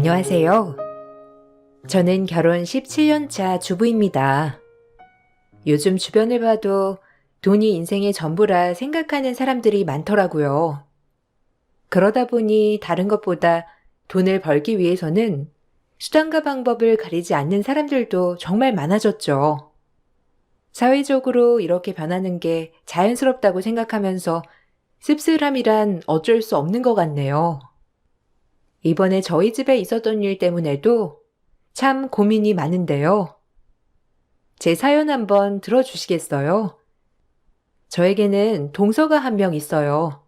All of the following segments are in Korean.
안녕하세요. 저는 결혼 17년 차 주부입니다. 요즘 주변을 봐도 돈이 인생의 전부라 생각하는 사람들이 많더라고요. 그러다 보니 다른 것보다 돈을 벌기 위해서는 수단과 방법을 가리지 않는 사람들도 정말 많아졌죠. 사회적으로 이렇게 변하는 게 자연스럽다고 생각하면서 씁쓸함이란 어쩔 수 없는 것 같네요. 이번에 저희 집에 있었던 일 때문에도 참 고민이 많은데요. 제 사연 한번 들어주시겠어요? 저에게는 동서가 한 명 있어요.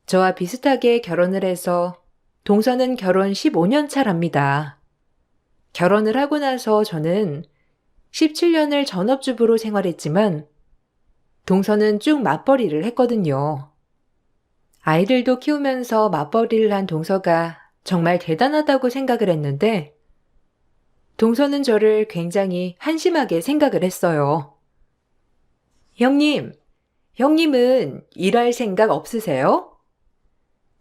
저와 비슷하게 결혼을 해서 동서는 결혼 15년 차랍니다. 결혼을 하고 나서 저는 17년을 전업주부로 생활했지만 동서는 쭉 맞벌이를 했거든요. 아이들도 키우면서 맞벌이를 한 동서가 정말 대단하다고 생각을 했는데 동서는 저를 굉장히 한심하게 생각을 했어요. 형님은 일할 생각 없으세요?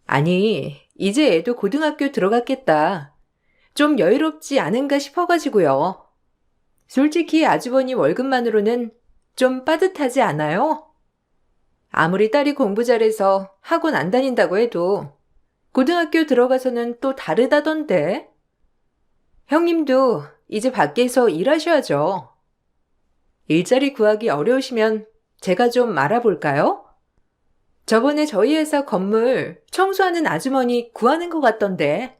아니, 이제 애도 고등학교 들어갔겠다. 좀 여유롭지 않은가 싶어가지고요. 솔직히 아주버니 월급만으로는 좀 빠듯하지 않아요? 아무리 딸이 공부 잘해서 학원 안 다닌다고 해도 고등학교 들어가서는 또 다르다던데. 형님도 이제 밖에서 일하셔야죠. 일자리 구하기 어려우시면 제가 좀 알아볼까요? 저번에 저희 회사 건물 청소하는 아주머니 구하는 것 같던데.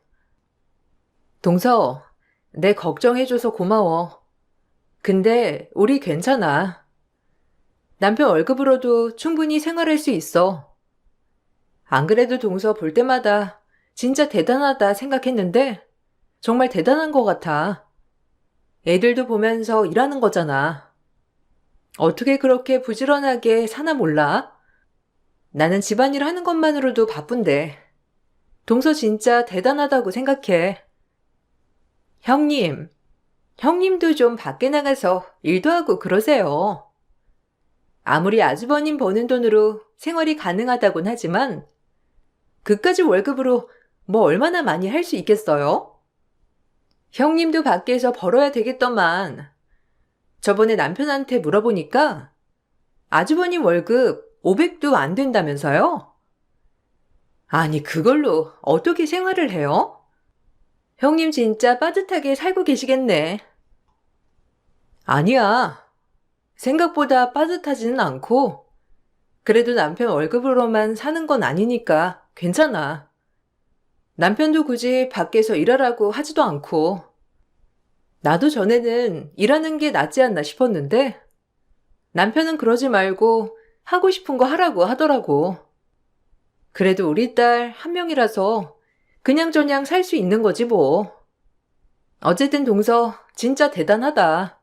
동서, 내 걱정해줘서 고마워. 근데 우리 괜찮아. 남편 월급으로도 충분히 생활할 수 있어. 안 그래도 동서 볼 때마다 진짜 대단하다 생각했는데 정말 대단한 것 같아. 애들도 보면서 일하는 거잖아. 어떻게 그렇게 부지런하게 사나 몰라? 나는 집안일 하는 것만으로도 바쁜데. 동서 진짜 대단하다고 생각해. 형님도 좀 밖에 나가서 일도 하고 그러세요. 아무리 아주버님 버는 돈으로 생활이 가능하다곤 하지만 그까지 월급으로 뭐 얼마나 많이 할 수 있겠어요? 형님도 밖에서 벌어야 되겠더만. 저번에 남편한테 물어보니까 아주버님 월급 500도 안 된다면서요? 아니, 그걸로 어떻게 생활을 해요? 형님 진짜 빠듯하게 살고 계시겠네. 아니야. 생각보다 빠듯하지는 않고, 그래도 남편 월급으로만 사는 건 아니니까 괜찮아. 남편도 굳이 밖에서 일하라고 하지도 않고, 나도 전에는 일하는 게 낫지 않나 싶었는데, 남편은 그러지 말고 하고 싶은 거 하라고 하더라고. 그래도 우리 딸 한 명이라서 그냥저냥 살 수 있는 거지 뭐. 어쨌든 동서 진짜 대단하다.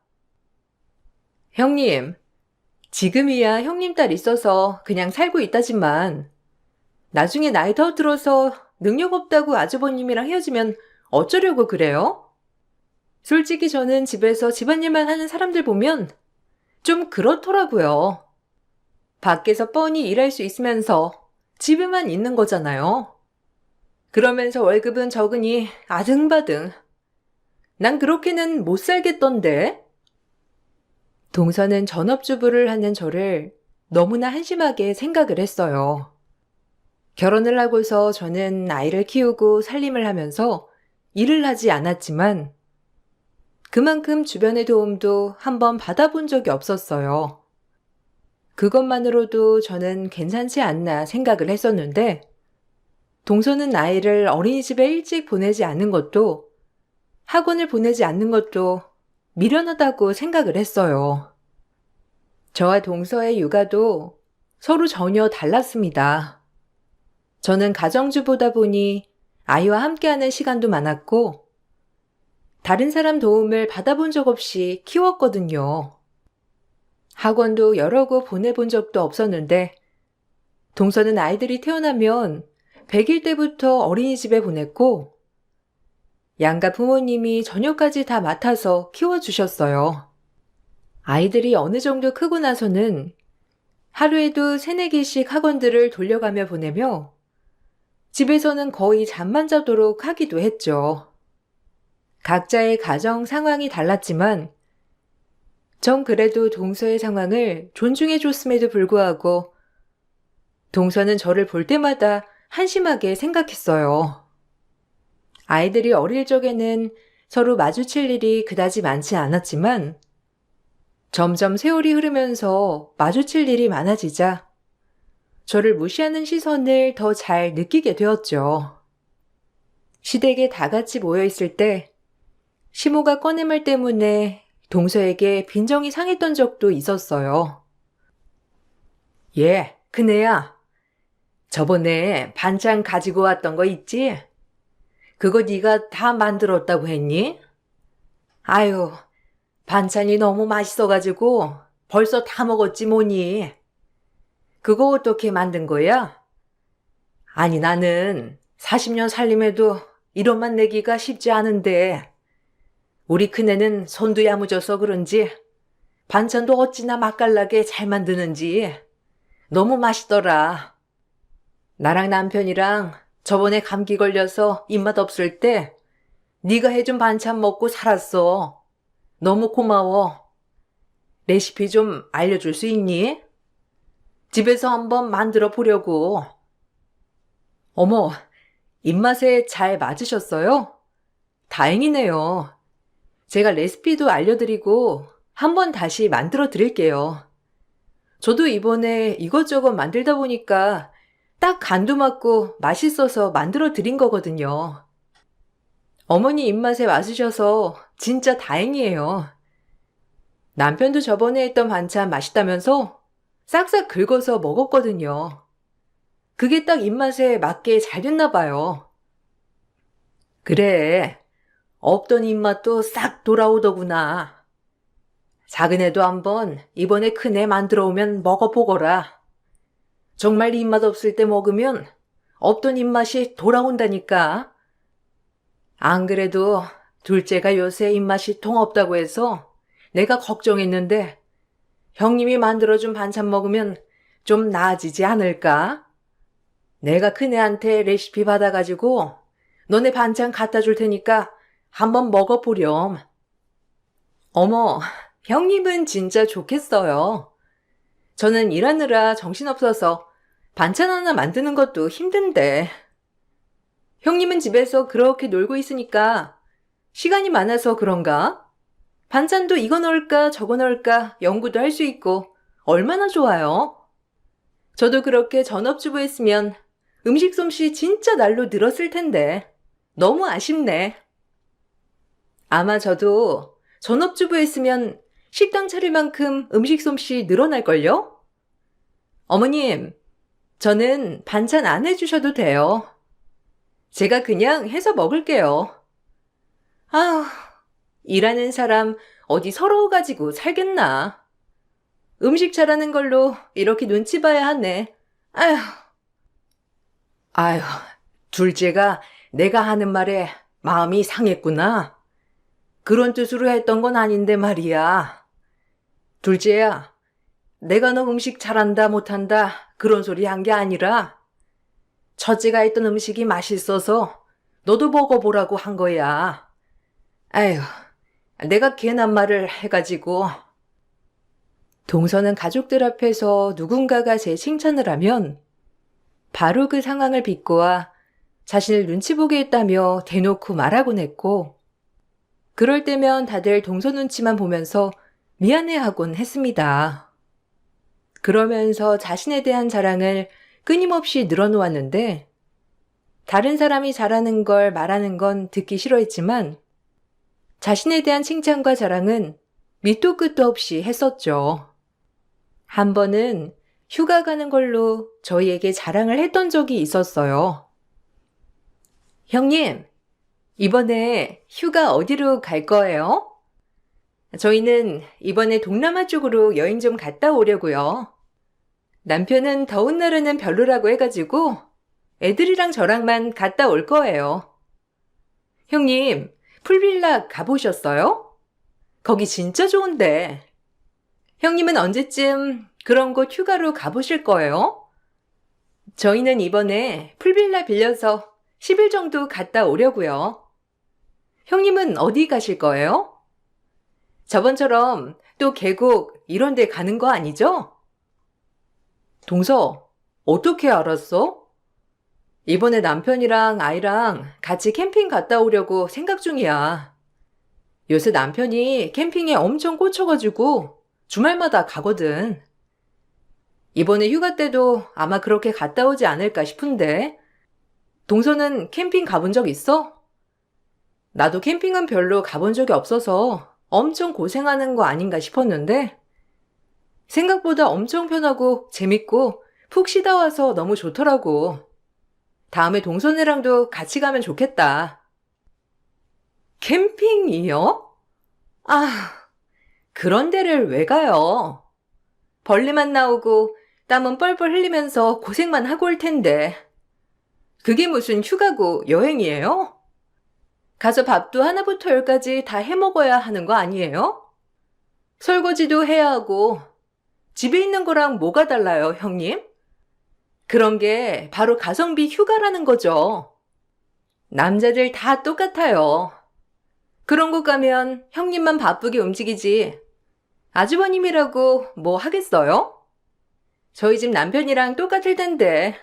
형님, 지금이야 형님 딸 있어서 그냥 살고 있다지만 나중에 나이 더 들어서 능력 없다고 아주버님이랑 헤어지면 어쩌려고 그래요? 솔직히 저는 집에서 집안일만 하는 사람들 보면 좀 그렇더라고요. 밖에서 뻔히 일할 수 있으면서 집에만 있는 거잖아요. 그러면서 월급은 적으니 아등바등. 난 그렇게는 못 살겠던데. 동서는 전업주부를 하는 저를 너무나 한심하게 생각을 했어요. 결혼을 하고서 저는 아이를 키우고 살림을 하면서 일을 하지 않았지만 그만큼 주변의 도움도 한번 받아본 적이 없었어요. 그것만으로도 저는 괜찮지 않나 생각을 했었는데 동서는 아이를 어린이집에 일찍 보내지 않는 것도 학원을 보내지 않는 것도 미련하다고 생각을 했어요. 저와 동서의 육아도 서로 전혀 달랐습니다. 저는 가정주부다 보니 아이와 함께하는 시간도 많았고 다른 사람 도움을 받아본 적 없이 키웠거든요. 학원도 여러 곳 보내본 적도 없었는데 동서는 아이들이 태어나면 100일 때부터 어린이집에 보냈고 양가 부모님이 저녁까지 다 맡아서 키워주셨어요. 아이들이 어느 정도 크고 나서는 하루에도 3-4개씩 학원들을 돌려가며 보내며 집에서는 거의 잠만 자도록 하기도 했죠. 각자의 가정 상황이 달랐지만 전 그래도 동서의 상황을 존중해 줬음에도 불구하고 동서는 저를 볼 때마다 한심하게 생각했어요. 아이들이 어릴 적에는 서로 마주칠 일이 그다지 많지 않았지만 점점 세월이 흐르면서 마주칠 일이 많아지자 저를 무시하는 시선을 더 잘 느끼게 되었죠. 시댁에 다 같이 모여 있을 때 시모가 꺼낸 말 때문에 동서에게 빈정이 상했던 적도 있었어요. 예, 큰애야. 저번에 반찬 가지고 왔던 거 있지? 그거 네가 다 만들었다고 했니? 아유, 반찬이 너무 맛있어가지고 벌써 다 먹었지 뭐니. 그거 어떻게 만든 거야? 아니 나는 40년 살림해도 이런 맛 내기가 쉽지 않은데 우리 큰애는 손도 야무져서 그런지 반찬도 어찌나 맛깔나게 잘 만드는지 너무 맛있더라. 나랑 남편이랑 저번에 감기 걸려서 입맛 없을 때 네가 해준 반찬 먹고 살았어. 너무 고마워. 레시피 좀 알려줄 수 있니? 집에서 한번 만들어 보려고. 어머, 입맛에 잘 맞으셨어요? 다행이네요. 제가 레시피도 알려드리고 한번 다시 만들어 드릴게요. 저도 이번에 이것저것 만들다 보니까 딱 간도 맞고 맛있어서 만들어 드린 거거든요. 어머니 입맛에 맞으셔서 진짜 다행이에요. 남편도 저번에 했던 반찬 맛있다면서 싹싹 긁어서 먹었거든요. 그게 딱 입맛에 맞게 잘 됐나 봐요. 그래, 없던 입맛도 싹 돌아오더구나. 작은애도 한번 이번에 큰애 만들어 오면 먹어보거라. 정말 입맛 없을 때 먹으면 없던 입맛이 돌아온다니까. 안 그래도 둘째가 요새 입맛이 통 없다고 해서 내가 걱정했는데 형님이 만들어준 반찬 먹으면 좀 나아지지 않을까? 내가 큰애한테 레시피 받아가지고 너네 반찬 갖다 줄 테니까 한번 먹어보렴. 어머, 형님은 진짜 좋겠어요. 저는 일하느라 정신없어서 반찬 하나 만드는 것도 힘든데. 형님은 집에서 그렇게 놀고 있으니까 시간이 많아서 그런가? 반찬도 이거 넣을까 저거 넣을까 연구도 할 수 있고 얼마나 좋아요. 저도 그렇게 전업주부 했으면 음식 솜씨 진짜 날로 늘었을 텐데 너무 아쉽네. 아마 저도 전업주부 했으면 식당 차릴 만큼 음식 솜씨 늘어날걸요? 어머님, 저는 반찬 안 해주셔도 돼요. 제가 그냥 해서 먹을게요. 아휴, 일하는 사람 어디 서러워가지고 살겠나. 음식 잘하는 걸로 이렇게 눈치 봐야 하네. 아휴. 아휴, 둘째가 내가 하는 말에 마음이 상했구나. 그런 뜻으로 했던 건 아닌데 말이야. 둘째야, 내가 너 음식 잘한다 못한다 그런 소리 한 게 아니라 첫째가 했던 음식이 맛있어서 너도 먹어보라고 한 거야. 아휴, 내가 괜한 말을 해가지고. 동서는 가족들 앞에서 누군가가 제 칭찬을 하면 바로 그 상황을 비꼬아 자신을 눈치 보게 했다며 대놓고 말하곤 했고, 그럴 때면 다들 동서 눈치만 보면서 미안해하곤 했습니다. 그러면서 자신에 대한 자랑을 끊임없이 늘어놓았는데, 다른 사람이 잘하는 걸 말하는 건 듣기 싫어했지만, 자신에 대한 칭찬과 자랑은 밑도 끝도 없이 했었죠. 한 번은 휴가 가는 걸로 저희에게 자랑을 했던 적이 있었어요. 형님, 이번에 휴가 어디로 갈 거예요? 저희는 이번에 동남아 쪽으로 여행 좀 갔다 오려고요. 남편은 더운 날에는 별로라고 해가지고 애들이랑 저랑만 갔다 올 거예요. 형님, 풀빌라 가보셨어요? 거기 진짜 좋은데. 형님은 언제쯤 그런 곳 휴가로 가보실 거예요? 저희는 이번에 풀빌라 빌려서 10일 정도 갔다 오려고요. 형님은 어디 가실 거예요? 저번처럼 또 계곡 이런 데 가는 거 아니죠? 동서, 어떻게 알았어? 이번에 남편이랑 아이랑 같이 캠핑 갔다 오려고 생각 중이야. 요새 남편이 캠핑에 엄청 꽂혀가지고 주말마다 가거든. 이번에 휴가 때도 아마 그렇게 갔다 오지 않을까 싶은데. 동서는 캠핑 가본 적 있어? 나도 캠핑은 별로 가본 적이 없어서 엄청 고생하는 거 아닌가 싶었는데 생각보다 엄청 편하고 재밌고 푹 쉬다 와서 너무 좋더라고. 다음에 동서네랑도 같이 가면 좋겠다. 캠핑이요? 아, 그런 데를 왜 가요? 벌레만 나오고 땀은 뻘뻘 흘리면서 고생만 하고 올 텐데. 그게 무슨 휴가고 여행이에요? 가서 밥도 하나부터 열까지 다 해먹어야 하는 거 아니에요? 설거지도 해야 하고 집에 있는 거랑 뭐가 달라요, 형님? 그런 게 바로 가성비 휴가라는 거죠. 남자들 다 똑같아요. 그런 곳 가면 형님만 바쁘게 움직이지. 아주버님이라고 뭐 하겠어요? 저희 집 남편이랑 똑같을 텐데.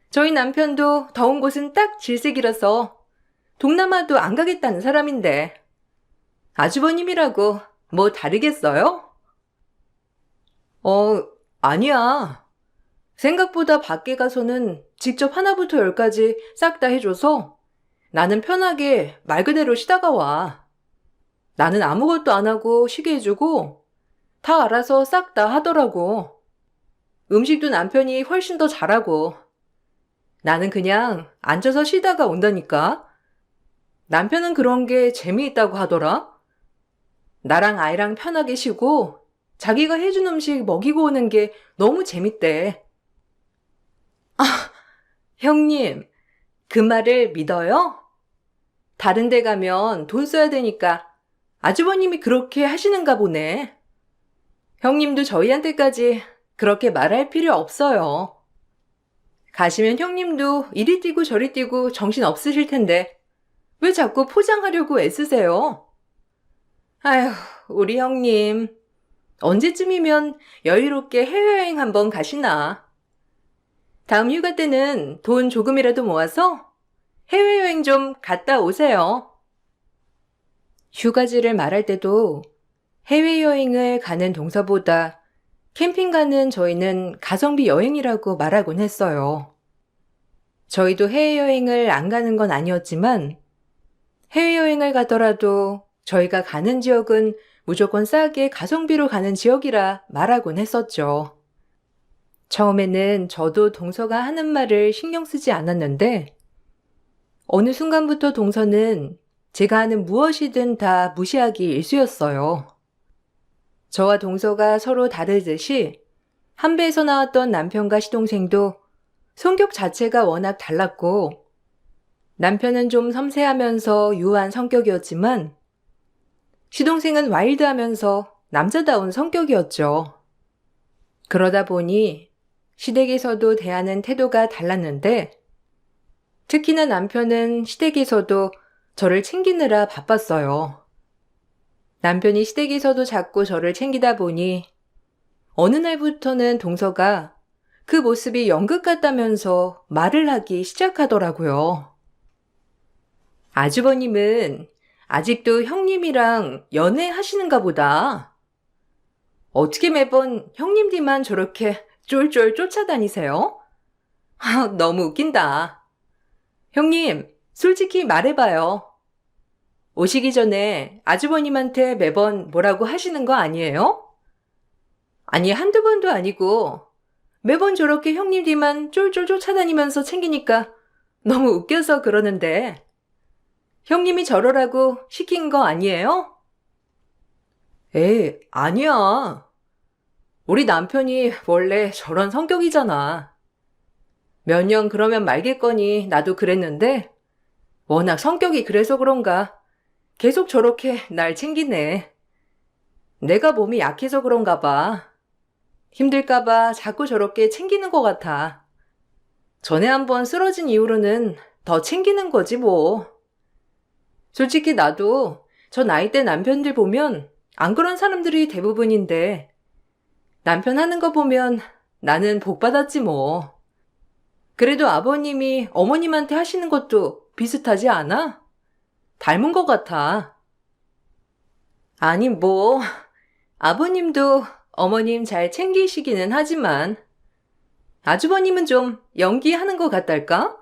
저희 남편도 더운 곳은 딱 질색이라서 동남아도 안 가겠다는 사람인데. 아주버님이라고 뭐 다르겠어요? 어, 아니야. 생각보다 밖에 가서는 직접 하나부터 열까지 싹 다 해줘서 나는 편하게 말 그대로 쉬다가 와. 나는 아무것도 안 하고 쉬게 해주고 다 알아서 싹 다 하더라고. 음식도 남편이 훨씬 더 잘하고 나는 그냥 앉아서 쉬다가 온다니까. 남편은 그런 게 재미있다고 하더라. 나랑 아이랑 편하게 쉬고 자기가 해준 음식 먹이고 오는 게 너무 재밌대. 형님, 그 말을 믿어요? 다른 데 가면 돈 써야 되니까 아주버님이 그렇게 하시는가 보네. 형님도 저희한테까지 그렇게 말할 필요 없어요. 가시면 형님도 이리 뛰고 저리 뛰고 정신 없으실 텐데 왜 자꾸 포장하려고 애쓰세요? 아휴, 우리 형님. 언제쯤이면 여유롭게 해외여행 한번 가시나? 다음 휴가 때는 돈 조금이라도 모아서 해외여행 좀 갔다 오세요. 휴가지를 말할 때도 해외여행을 가는 동서보다 캠핑 가는 저희는 가성비 여행이라고 말하곤 했어요. 저희도 해외여행을 안 가는 건 아니었지만 해외여행을 가더라도 저희가 가는 지역은 무조건 싸게 가성비로 가는 지역이라 말하곤 했었죠. 처음에는 저도 동서가 하는 말을 신경 쓰지 않았는데 어느 순간부터 동서는 제가 하는 무엇이든 다 무시하기 일쑤였어요. 저와 동서가 서로 다르듯이 한배에서 나왔던 남편과 시동생도 성격 자체가 워낙 달랐고 남편은 좀 섬세하면서 유한 성격이었지만 시동생은 와일드하면서 남자다운 성격이었죠. 그러다 보니 시댁에서도 대하는 태도가 달랐는데 특히나 남편은 시댁에서도 저를 챙기느라 바빴어요. 남편이 시댁에서도 자꾸 저를 챙기다 보니 어느 날부터는 동서가 그 모습이 연극 같다면서 말을 하기 시작하더라고요. 아주버님은 아직도 형님이랑 연애하시는가 보다. 어떻게 매번 형님 뒤만 저렇게 쫄쫄 쫓아다니세요? 너무 웃긴다. 형님, 솔직히 말해봐요. 오시기 전에 아주버님한테 매번 뭐라고 하시는 거 아니에요? 아니, 한두 번도 아니고 매번 저렇게 형님 뒤만 쫄쫄 쫓아다니면서 챙기니까 너무 웃겨서 그러는데 형님이 저러라고 시킨 거 아니에요? 에이, 아니야. 우리 남편이 원래 저런 성격이잖아. 몇 년 그러면 말겠거니 나도 그랬는데 워낙 성격이 그래서 그런가 계속 저렇게 날 챙기네. 내가 몸이 약해서 그런가 봐. 힘들까 봐 자꾸 저렇게 챙기는 것 같아. 전에 한번 쓰러진 이후로는 더 챙기는 거지 뭐. 솔직히 나도 저 나이대 남편들 보면 안 그런 사람들이 대부분인데 남편 하는 거 보면 나는 복 받았지 뭐. 그래도 아버님이 어머님한테 하시는 것도 비슷하지 않아? 닮은 것 같아. 아니 뭐 아버님도 어머님 잘 챙기시기는 하지만 아주버님은 좀 연기하는 것 같달까?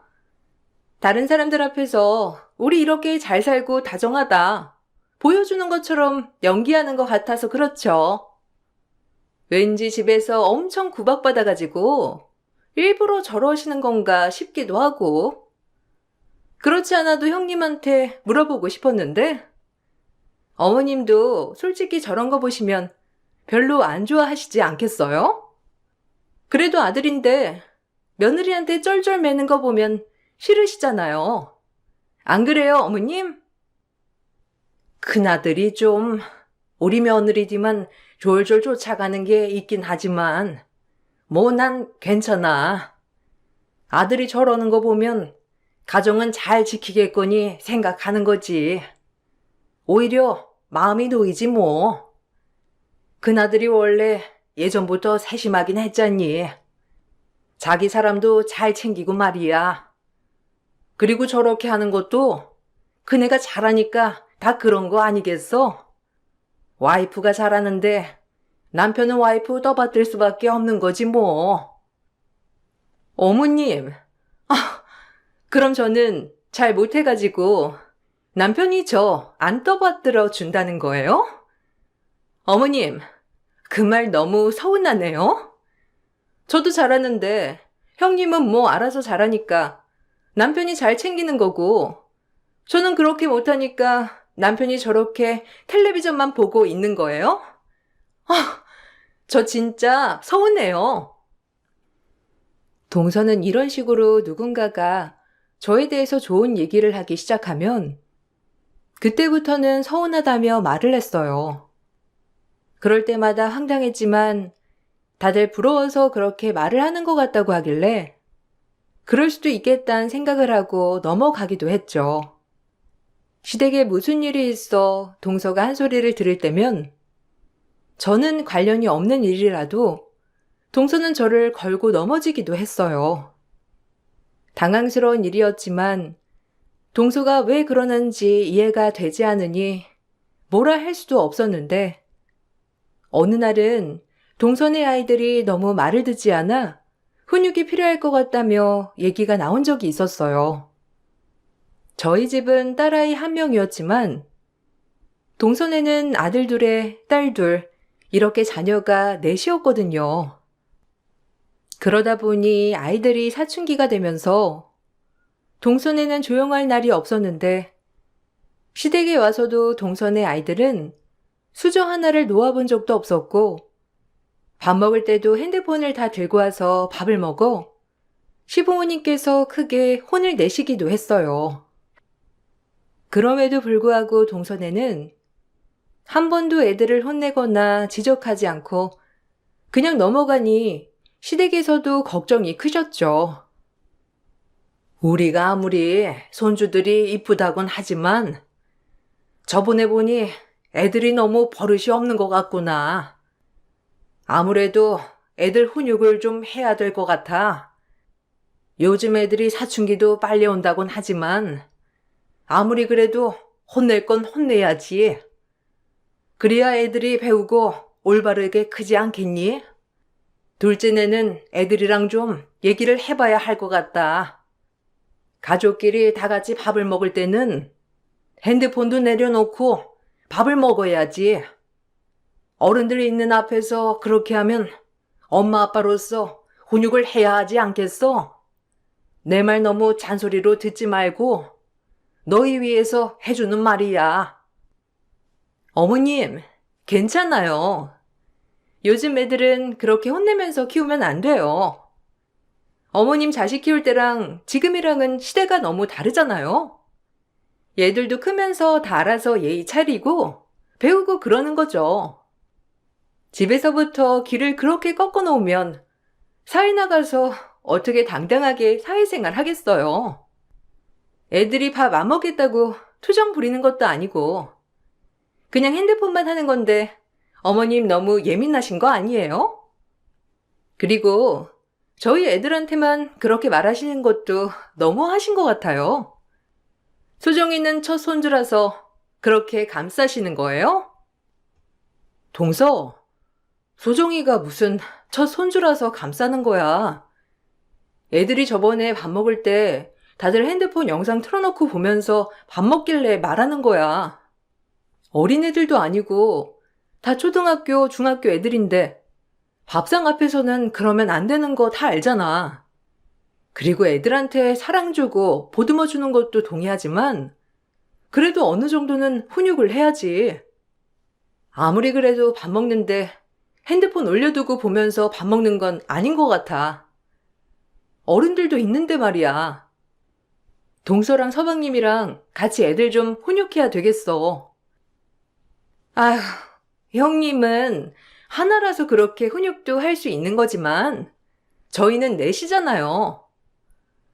다른 사람들 앞에서 우리 이렇게 잘 살고 다정하다 보여주는 것처럼 연기하는 것 같아서 그렇죠. 왠지 집에서 엄청 구박받아가지고 일부러 저러시는 건가 싶기도 하고. 그렇지 않아도 형님한테 물어보고 싶었는데 어머님도 솔직히 저런 거 보시면 별로 안 좋아하시지 않겠어요? 그래도 아들인데 며느리한테 쩔쩔 매는 거 보면 싫으시잖아요. 안 그래요, 어머님? 큰아들이 좀 우리 며느리지만 졸졸 쫓아가는 게 있긴 하지만 뭐 난 괜찮아. 아들이 저러는 거 보면 가정은 잘 지키겠거니 생각하는 거지. 오히려 마음이 놓이지 뭐. 큰아들이 원래 예전부터 세심하긴 했잖니. 자기 사람도 잘 챙기고 말이야. 그리고 저렇게 하는 것도 그네가 잘하니까 다 그런 거 아니겠어? 와이프가 잘하는데 남편은 와이프 떠받들 수밖에 없는 거지 뭐. 어머님, 그럼 저는 잘 못해가지고 남편이 저 안 떠받들어 준다는 거예요? 어머님, 그 말 너무 서운하네요. 저도 잘하는데 형님은 뭐 알아서 잘하니까 남편이 잘 챙기는 거고 저는 그렇게 못하니까 남편이 저렇게 텔레비전만 보고 있는 거예요? 저 진짜 서운해요. 동서는 이런 식으로 누군가가 저에 대해서 좋은 얘기를 하기 시작하면 그때부터는 서운하다며 말을 했어요. 그럴 때마다 황당했지만 다들 부러워서 그렇게 말을 하는 것 같다고 하길래 그럴 수도 있겠다는 생각을 하고 넘어가기도 했죠. 시댁에 무슨 일이 있어 동서가 한 소리를 들을 때면 저는 관련이 없는 일이라도 동서는 저를 걸고 넘어지기도 했어요. 당황스러운 일이었지만 동서가 왜 그러는지 이해가 되지 않으니 뭐라 할 수도 없었는데 어느 날은 동서네 아이들이 너무 말을 듣지 않아 훈육이 필요할 것 같다며 얘기가 나온 적이 있었어요. 저희 집은 딸아이 한 명이었지만 동서네는 아들 둘에 딸 둘, 이렇게 자녀가 넷이었거든요. 그러다 보니 아이들이 사춘기가 되면서 동서네는 조용할 날이 없었는데 시댁에 와서도 동서네 아이들은 수저 하나를 놓아본 적도 없었고 밥 먹을 때도 핸드폰을 다 들고 와서 밥을 먹어 시부모님께서 크게 혼을 내시기도 했어요. 그럼에도 불구하고 동서네는 한 번도 애들을 혼내거나 지적하지 않고 그냥 넘어가니 시댁에서도 걱정이 크셨죠. 우리가 아무리 손주들이 이쁘다곤 하지만 저번에 보니 애들이 너무 버릇이 없는 것 같구나. 아무래도 애들 훈육을 좀 해야 될 것 같아. 요즘 애들이 사춘기도 빨리 온다곤 하지만 아무리 그래도 혼낼 건 혼내야지. 그래야 애들이 배우고 올바르게 크지 않겠니? 둘째네는 애들이랑 좀 얘기를 해봐야 할 것 같다. 가족끼리 다 같이 밥을 먹을 때는 핸드폰도 내려놓고 밥을 먹어야지. 어른들이 있는 앞에서 그렇게 하면 엄마 아빠로서 훈육을 해야 하지 않겠어? 내 말 너무 잔소리로 듣지 말고 너희 위해서 해주는 말이야. 어머님, 괜찮아요. 요즘 애들은 그렇게 혼내면서 키우면 안 돼요. 어머님 자식 키울 때랑 지금이랑은 시대가 너무 다르잖아요. 얘들도 크면서 다 알아서 예의 차리고 배우고 그러는 거죠. 집에서부터 길을 그렇게 꺾어 놓으면 사회 나가서 어떻게 당당하게 사회생활 하겠어요. 애들이 밥 안 먹겠다고 투정 부리는 것도 아니고 그냥 핸드폰만 하는 건데 어머님 너무 예민하신 거 아니에요? 그리고 저희 애들한테만 그렇게 말하시는 것도 너무 하신 것 같아요. 소정이는 첫 손주라서 그렇게 감싸시는 거예요? 동서, 소정이가 무슨 첫 손주라서 감싸는 거야. 애들이 저번에 밥 먹을 때 다들 핸드폰 영상 틀어놓고 보면서 밥 먹길래 말하는 거야. 어린애들도 아니고 다 초등학교, 중학교 애들인데 밥상 앞에서는 그러면 안 되는 거 다 알잖아. 그리고 애들한테 사랑 주고 보듬어 주는 것도 동의하지만 그래도 어느 정도는 훈육을 해야지. 아무리 그래도 밥 먹는데 핸드폰 올려두고 보면서 밥 먹는 건 아닌 것 같아. 어른들도 있는데 말이야. 동서랑 서방님이랑 같이 애들 좀 훈육해야 되겠어. 아휴, 형님은 하나라서 그렇게 훈육도 할 수 있는 거지만 저희는 넷이잖아요.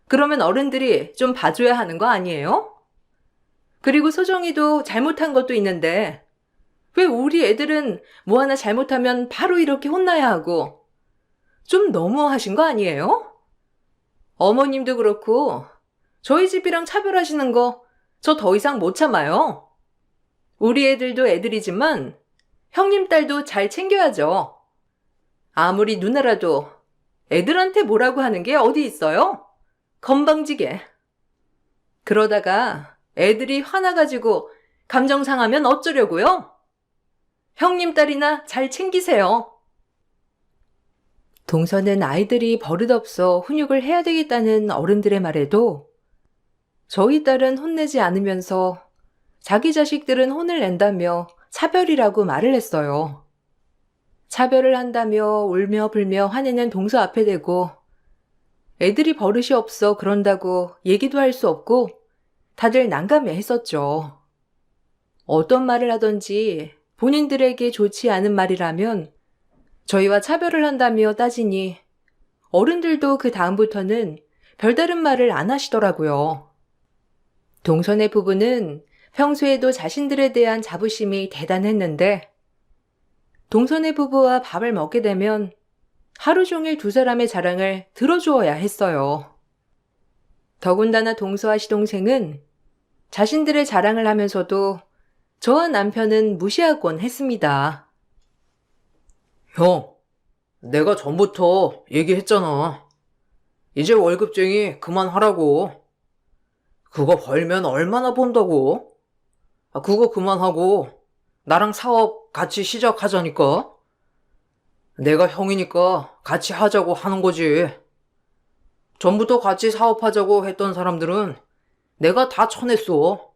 그러면 어른들이 좀 봐줘야 하는 거 아니에요? 그리고 소정이도 잘못한 것도 있는데 왜 우리 애들은 뭐 하나 잘못하면 바로 이렇게 혼나야 하고 좀 너무하신 거 아니에요? 어머님도 그렇고 저희 집이랑 차별하시는 거 저 더 이상 못 참아요. 우리 애들도 애들이지만 형님 딸도 잘 챙겨야죠. 아무리 누나라도 애들한테 뭐라고 하는 게 어디 있어요? 건방지게. 그러다가 애들이 화나가지고 감정 상하면 어쩌려고요? 형님 딸이나 잘 챙기세요. 동서는 아이들이 버릇없어 훈육을 해야 되겠다는 어른들의 말에도 저희 딸은 혼내지 않으면서 자기 자식들은 혼을 낸다며 차별이라고 말을 했어요. 차별을 한다며 울며 불며 화내는 동서 앞에 대고 애들이 버릇이 없어 그런다고 얘기도 할 수 없고 다들 난감해 했었죠. 어떤 말을 하던지 본인들에게 좋지 않은 말이라면 저희와 차별을 한다며 따지니 어른들도 그 다음부터는 별다른 말을 안 하시더라고요. 동선의 부부는 평소에도 자신들에 대한 자부심이 대단했는데 동선의 부부와 밥을 먹게 되면 하루 종일 두 사람의 자랑을 들어주어야 했어요. 더군다나 동서와 시동생은 자신들의 자랑을 하면서도 저와 남편은 무시하곤 했습니다. 형, 내가 전부터 얘기했잖아. 이제 월급쟁이 그만하라고. 그거 벌면 얼마나 번다고? 그거 그만하고 나랑 사업 같이 시작하자니까. 내가 형이니까 같이 하자고 하는 거지. 전부터 같이 사업하자고 했던 사람들은 내가 다 쳐냈어.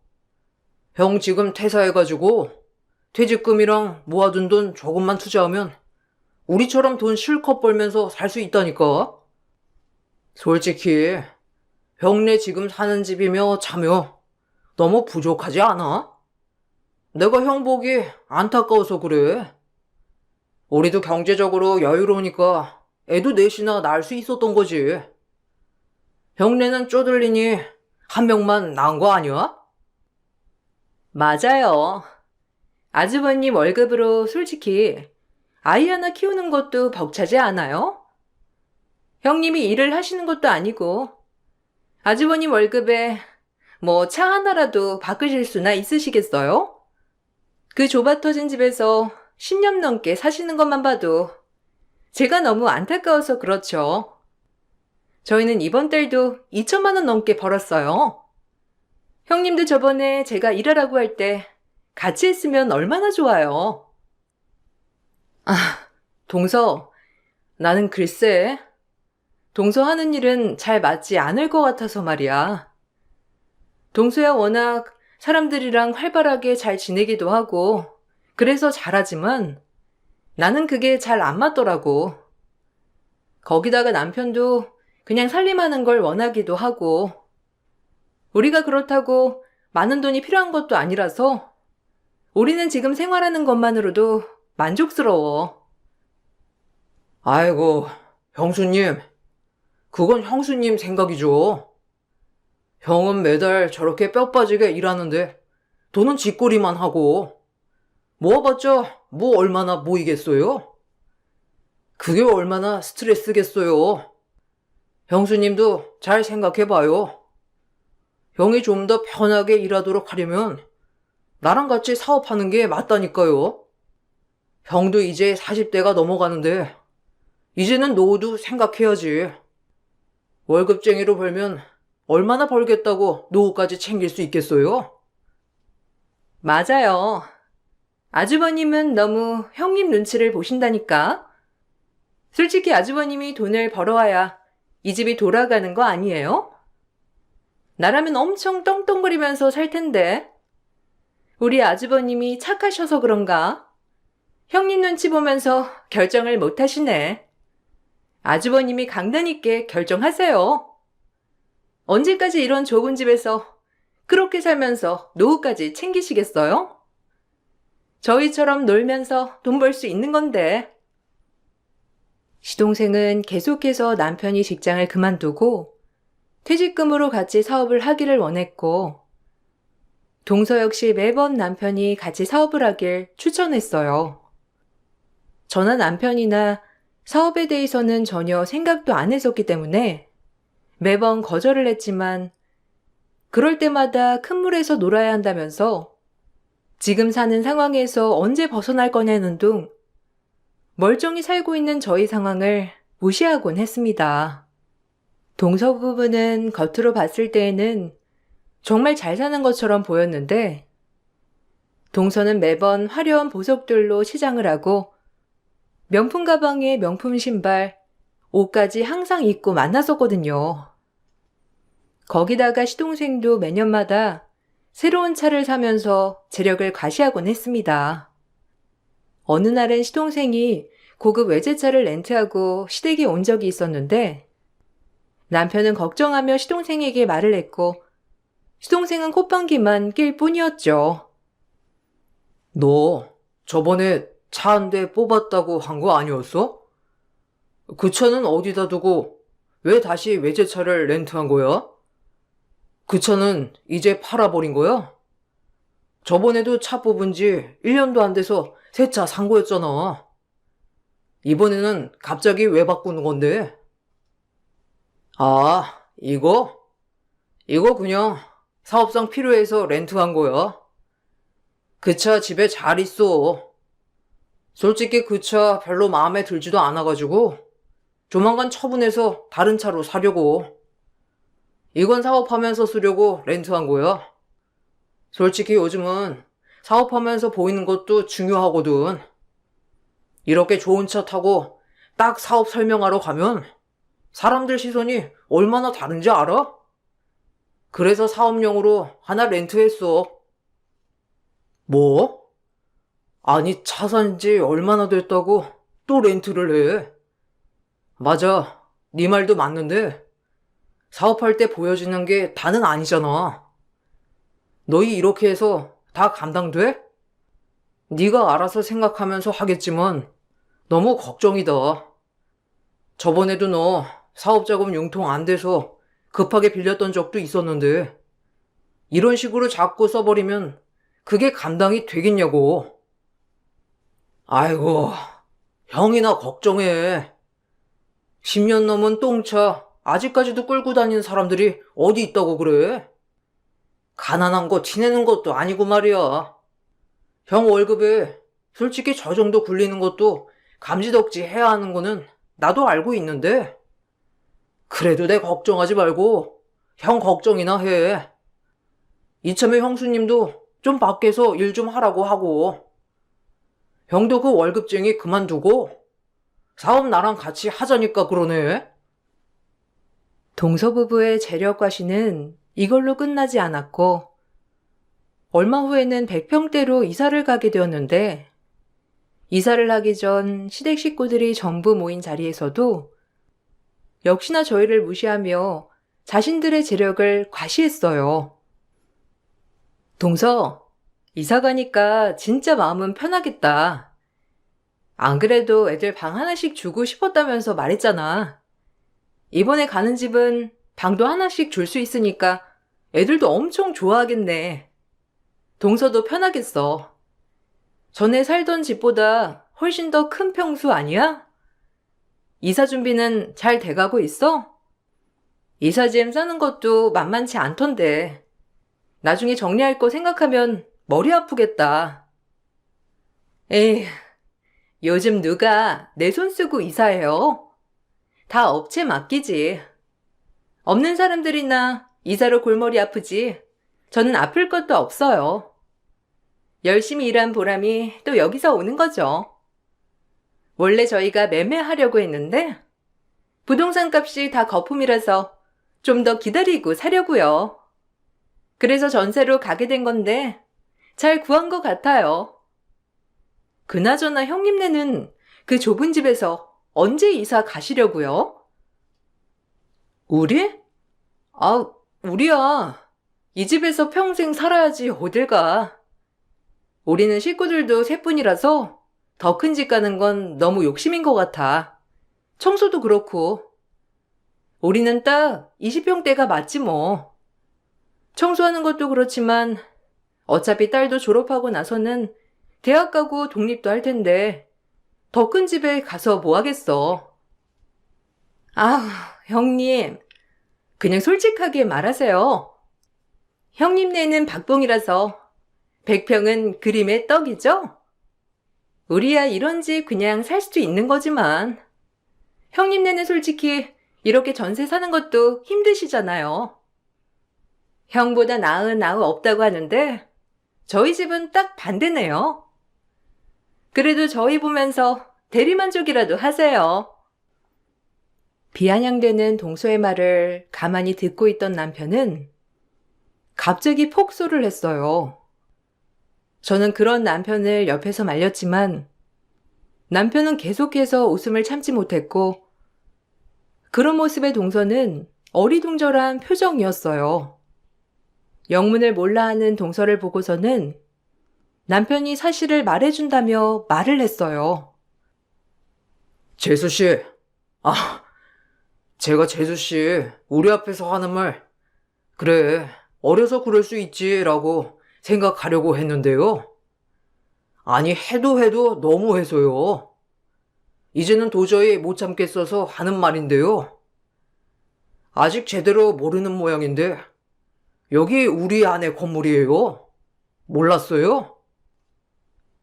형 지금 퇴사해가지고 퇴직금이랑 모아둔 돈 조금만 투자하면 우리처럼 돈 실컷 벌면서 살 수 있다니까. 솔직히 형네 지금 사는 집이며 차며 너무 부족하지 않아? 내가 형 보기 안타까워서 그래. 우리도 경제적으로 여유로우니까 애도 넷이나 낳을 수 있었던 거지. 형네는 쪼들리니 한 명만 낳은 거 아니야? 맞아요. 아주버님 월급으로 솔직히 아이 하나 키우는 것도 벅차지 않아요? 형님이 일을 하시는 것도 아니고 아주버님 월급에 뭐 차 하나라도 바꾸실 수나 있으시겠어요? 그 좁아터진 집에서 10년 넘게 사시는 것만 봐도 제가 너무 안타까워서 그렇죠. 저희는 이번 달도 2천만 원 넘게 벌었어요. 형님도 저번에 제가 일하라고 할 때 같이 했으면 얼마나 좋아요. 아, 동서, 나는 글쎄, 동서 하는 일은 잘 맞지 않을 것 같아서 말이야. 동서야 워낙 사람들이랑 활발하게 잘 지내기도 하고 그래서 잘하지만 나는 그게 잘 안 맞더라고. 거기다가 남편도 그냥 살림하는 걸 원하기도 하고 우리가 그렇다고 많은 돈이 필요한 것도 아니라서 우리는 지금 생활하는 것만으로도 만족스러워. 아이고, 형수님. 그건 형수님 생각이죠. 형은 매달 저렇게 뼈 빠지게 일하는데 돈은 쥐꼬리만 하고 모아봤자 뭐 얼마나 모이겠어요? 그게 얼마나 스트레스겠어요. 형수님도 잘 생각해봐요. 형이 좀 더 편하게 일하도록 하려면 나랑 같이 사업하는 게 맞다니까요. 형도 이제 40대가 넘어가는데 이제는 노후도 생각해야지. 월급쟁이로 벌면 얼마나 벌겠다고 노후까지 챙길 수 있겠어요? 맞아요. 아주버님은 너무 형님 눈치를 보신다니까. 솔직히 아주버님이 돈을 벌어와야 이 집이 돌아가는 거 아니에요? 나라면 엄청 떵떵거리면서 살 텐데. 우리 아주버님이 착하셔서 그런가? 형님 눈치 보면서 결정을 못 하시네. 아주버님이 강단 있게 결정하세요. 언제까지 이런 좁은 집에서 그렇게 살면서 노후까지 챙기시겠어요? 저희처럼 놀면서 돈 벌 수 있는 건데. 시동생은 계속해서 남편이 직장을 그만두고 퇴직금으로 같이 사업을 하기를 원했고, 동서 역시 매번 남편이 같이 사업을 하길 추천했어요. 저나 남편이나 사업에 대해서는 전혀 생각도 안 했었기 때문에 매번 거절을 했지만, 그럴 때마다 큰 물에서 놀아야 한다면서 지금 사는 상황에서 언제 벗어날 거냐는 둥 멀쩡히 살고 있는 저희 상황을 무시하곤 했습니다. 동서 부부는 겉으로 봤을 때에는 정말 잘 사는 것처럼 보였는데, 동서는 매번 화려한 보석들로 치장을 하고 명품 가방에 명품 신발, 옷까지 항상 입고 만났었거든요. 거기다가 시동생도 매년마다 새로운 차를 사면서 재력을 과시하곤 했습니다. 어느 날은 시동생이 고급 외제차를 렌트하고 시댁에 온 적이 있었는데, 남편은 걱정하며 시동생에게 말을 했고 시동생은 콧방귀만 낄 뿐이었죠. 너 저번에 차 한 대 뽑았다고 한 거 아니었어? 그 차는 어디다 두고 왜 다시 외제차를 렌트한 거야? 그 차는 이제 팔아버린 거야? 저번에도 차 뽑은 지 1년도 안 돼서 새 차 산 거였잖아. 이번에는 갑자기 왜 바꾸는 건데? 아, 이거? 이거 그냥 사업상 필요해서 렌트한 거야. 그 차 집에 잘 있어. 솔직히 그 차 별로 마음에 들지도 않아가지고 조만간 처분해서 다른 차로 사려고. 이건 사업하면서 쓰려고 렌트한 거야. 솔직히 요즘은 사업하면서 보이는 것도 중요하거든. 이렇게 좋은 차 타고 딱 사업 설명하러 가면 사람들 시선이 얼마나 다른지 알아? 그래서 사업용으로 하나 렌트했어. 뭐? 아니, 차 산 지 얼마나 됐다고 또 렌트를 해? 맞아. 네 말도 맞는데 사업할 때 보여지는 게 다는 아니잖아. 너희 이렇게 해서 다 감당돼? 네가 알아서 생각하면서 하겠지만 너무 걱정이다. 저번에도 너 사업자금 융통 안 돼서 급하게 빌렸던 적도 있었는데 이런 식으로 자꾸 써버리면 그게 감당이 되겠냐고. 아이고, 형이나 걱정해. 10년 넘은 똥차 아직까지도 끌고 다니는 사람들이 어디 있다고 그래? 가난한 거 티내는 것도 아니고 말이야. 형 월급에 솔직히 저 정도 굴리는 것도 감지덕지 해야 하는 거는 나도 알고 있는데 그래도 내 걱정하지 말고 형 걱정이나 해. 이참에 형수님도 좀 밖에서 일 좀 하라고 하고 형도 그 월급쟁이 그만두고 사업 나랑 같이 하자니까 그러네. 동서 부부의 재력 과시는 이걸로 끝나지 않았고, 얼마 후에는 100평대로 이사를 가게 되었는데, 이사를 하기 전 시댁 식구들이 전부 모인 자리에서도 역시나 저희를 무시하며 자신들의 재력을 과시했어요. 동서, 이사 가니까 진짜 마음은 편하겠다. 안 그래도 애들 방 하나씩 주고 싶었다면서 말했잖아. 이번에 가는 집은 방도 하나씩 줄 수 있으니까 애들도 엄청 좋아하겠네. 동서도 편하겠어. 전에 살던 집보다 훨씬 더 큰 평수 아니야? 이사 준비는 잘 돼가고 있어? 이사짐 싸는 것도 만만치 않던데. 나중에 정리할 거 생각하면 머리 아프겠다. 에이, 요즘 누가 내 손 쓰고 이사해요? 다 업체 맡기지. 없는 사람들이나 이사로 골머리 아프지. 저는 아플 것도 없어요. 열심히 일한 보람이 또 여기서 오는 거죠. 원래 저희가 매매하려고 했는데 부동산 값이 다 거품이라서 좀 더 기다리고 사려고요. 그래서 전세로 가게 된 건데 잘 구한 것 같아요. 그나저나 형님네는 그 좁은 집에서 언제 이사 가시려고요? 우리? 아, 우리야. 이 집에서 평생 살아야지 어딜 가. 우리는 식구들도 셋뿐이라서 더 큰 집 가는 건 너무 욕심인 것 같아. 청소도 그렇고. 우리는 딱 20평대가 맞지 뭐. 청소하는 것도 그렇지만 어차피 딸도 졸업하고 나서는 대학 가고 독립도 할 텐데 더 큰 집에 가서 뭐 하겠어. 아, 형님. 그냥 솔직하게 말하세요. 형님네는 박봉이라서 100평은 그림의 떡이죠? 우리야 이런 집 그냥 살 수도 있는 거지만 형님네는 솔직히 이렇게 전세 사는 것도 힘드시잖아요. 형보다 나은 아우 없다고 하는데 저희 집은 딱 반대네요. 그래도 저희 보면서 대리만족이라도 하세요. 비아냥대는 동서의 말을 가만히 듣고 있던 남편은 갑자기 폭소를 했어요. 저는 그런 남편을 옆에서 말렸지만 남편은 계속해서 웃음을 참지 못했고 그런 모습의 동서는 어리둥절한 표정이었어요. 영문을 몰라 하는 동서를 보고서는 남편이 사실을 말해준다며 말을 했어요. 재수씨, 제가 재수씨, 우리 앞에서 하는 말, 그래, 어려서 그럴 수 있지라고 생각하려고 했는데요. 아니, 해도 너무 해서요. 이제는 도저히 못 참겠어서 하는 말인데요. 아직 제대로 모르는 모양인데, 여기 우리 아내 건물이에요. 몰랐어요?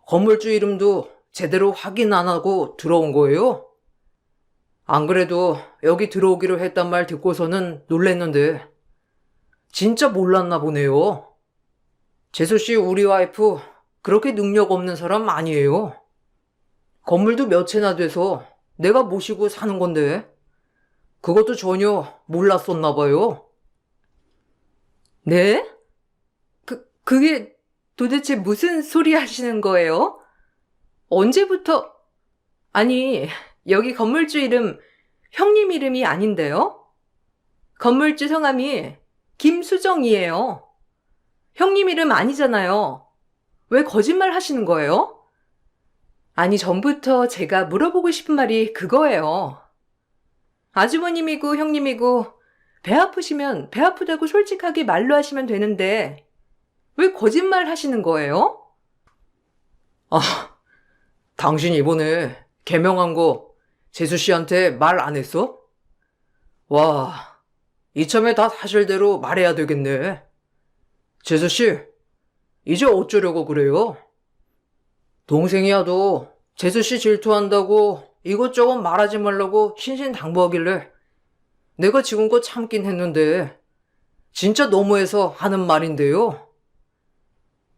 건물주 이름도 제대로 확인 안 하고 들어온 거예요. 안 그래도 여기 들어오기로 했단 말 듣고서는 놀랬는데, 진짜 몰랐나 보네요. 재수씨 우리 와이프 그렇게 능력 없는 사람 아니에요. 건물도 몇 채나 돼서 내가 모시고 사는 건데 그것도 전혀 몰랐었나 봐요. 네? 그게 도대체 무슨 소리 하시는 거예요? 언제부터? 아니, 여기 건물주 이름 형님 이름이 아닌데요? 건물주 성함이 김수정이에요. 형님 이름 아니잖아요. 왜 거짓말 하시는 거예요? 아니, 전부터 제가 물어보고 싶은 말이 그거예요. 아주버님이고 형님이고 배 아프시면 배 아프다고 솔직하게 말로 하시면 되는데 왜 거짓말 하시는 거예요? 당신 이번에 개명한 거 재수씨한테 말 안 했어? 와, 이참에 다 사실대로 말해야 되겠네. 재수씨, 이제 어쩌려고 그래요? 동생이야도 재수씨 질투한다고 이것저것 말하지 말라고 신신당부하길래 내가 지금껏 참긴 했는데 진짜 너무해서 하는 말인데요.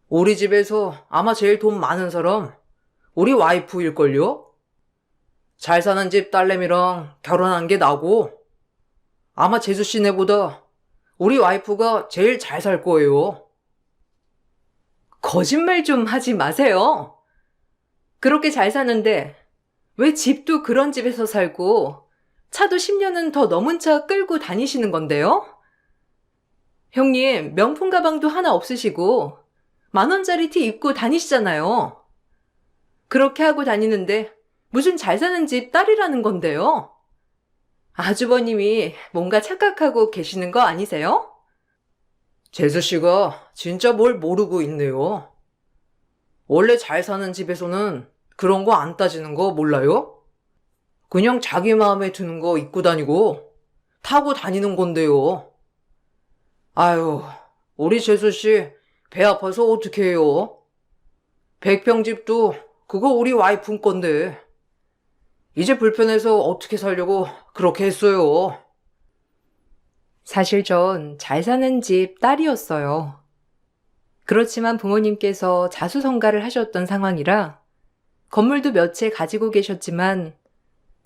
우리 집에서 아마 제일 돈 많은 사람 우리 와이프일걸요? 잘 사는 집 딸내미랑 결혼한 게 나고 아마 재수씨네보다 우리 와이프가 제일 잘 살 거예요. 거짓말 좀 하지 마세요. 그렇게 잘 사는데 왜 집도 그런 집에서 살고 차도 10년은 더 넘은 차 끌고 다니시는 건데요? 형님, 명품 가방도 하나 없으시고 10,000원짜리 티 입고 다니시잖아요. 그렇게 하고 다니는데 무슨 잘 사는 집 딸이라는 건데요? 아주버님이 뭔가 착각하고 계시는 거 아니세요? 재수 씨가 진짜 뭘 모르고 있네요. 원래 잘 사는 집에서는 그런 거 안 따지는 거 몰라요? 그냥 자기 마음에 드는 거 입고 다니고 타고 다니는 건데요. 아유, 우리 재수 씨 배 아파서 어떻게 해요? 백평집도 그거 우리 와이프 건데. 이제 불편해서 어떻게 살려고 그렇게 했어요. 사실 전 잘 사는 집 딸이었어요. 그렇지만 부모님께서 자수성가를 하셨던 상황이라 건물도 몇 채 가지고 계셨지만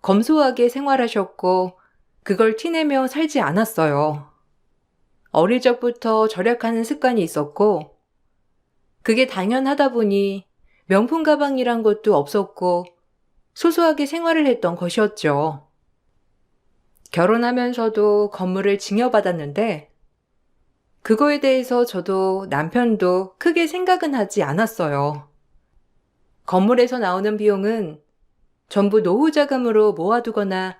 검소하게 생활하셨고 그걸 티내며 살지 않았어요. 어릴 적부터 절약하는 습관이 있었고 그게 당연하다 보니 명품 가방이란 것도 없었고 소소하게 생활을 했던 것이었죠. 결혼하면서도 건물을 증여받았는데 그거에 대해서 저도 남편도 크게 생각은 하지 않았어요. 건물에서 나오는 비용은 전부 노후 자금으로 모아두거나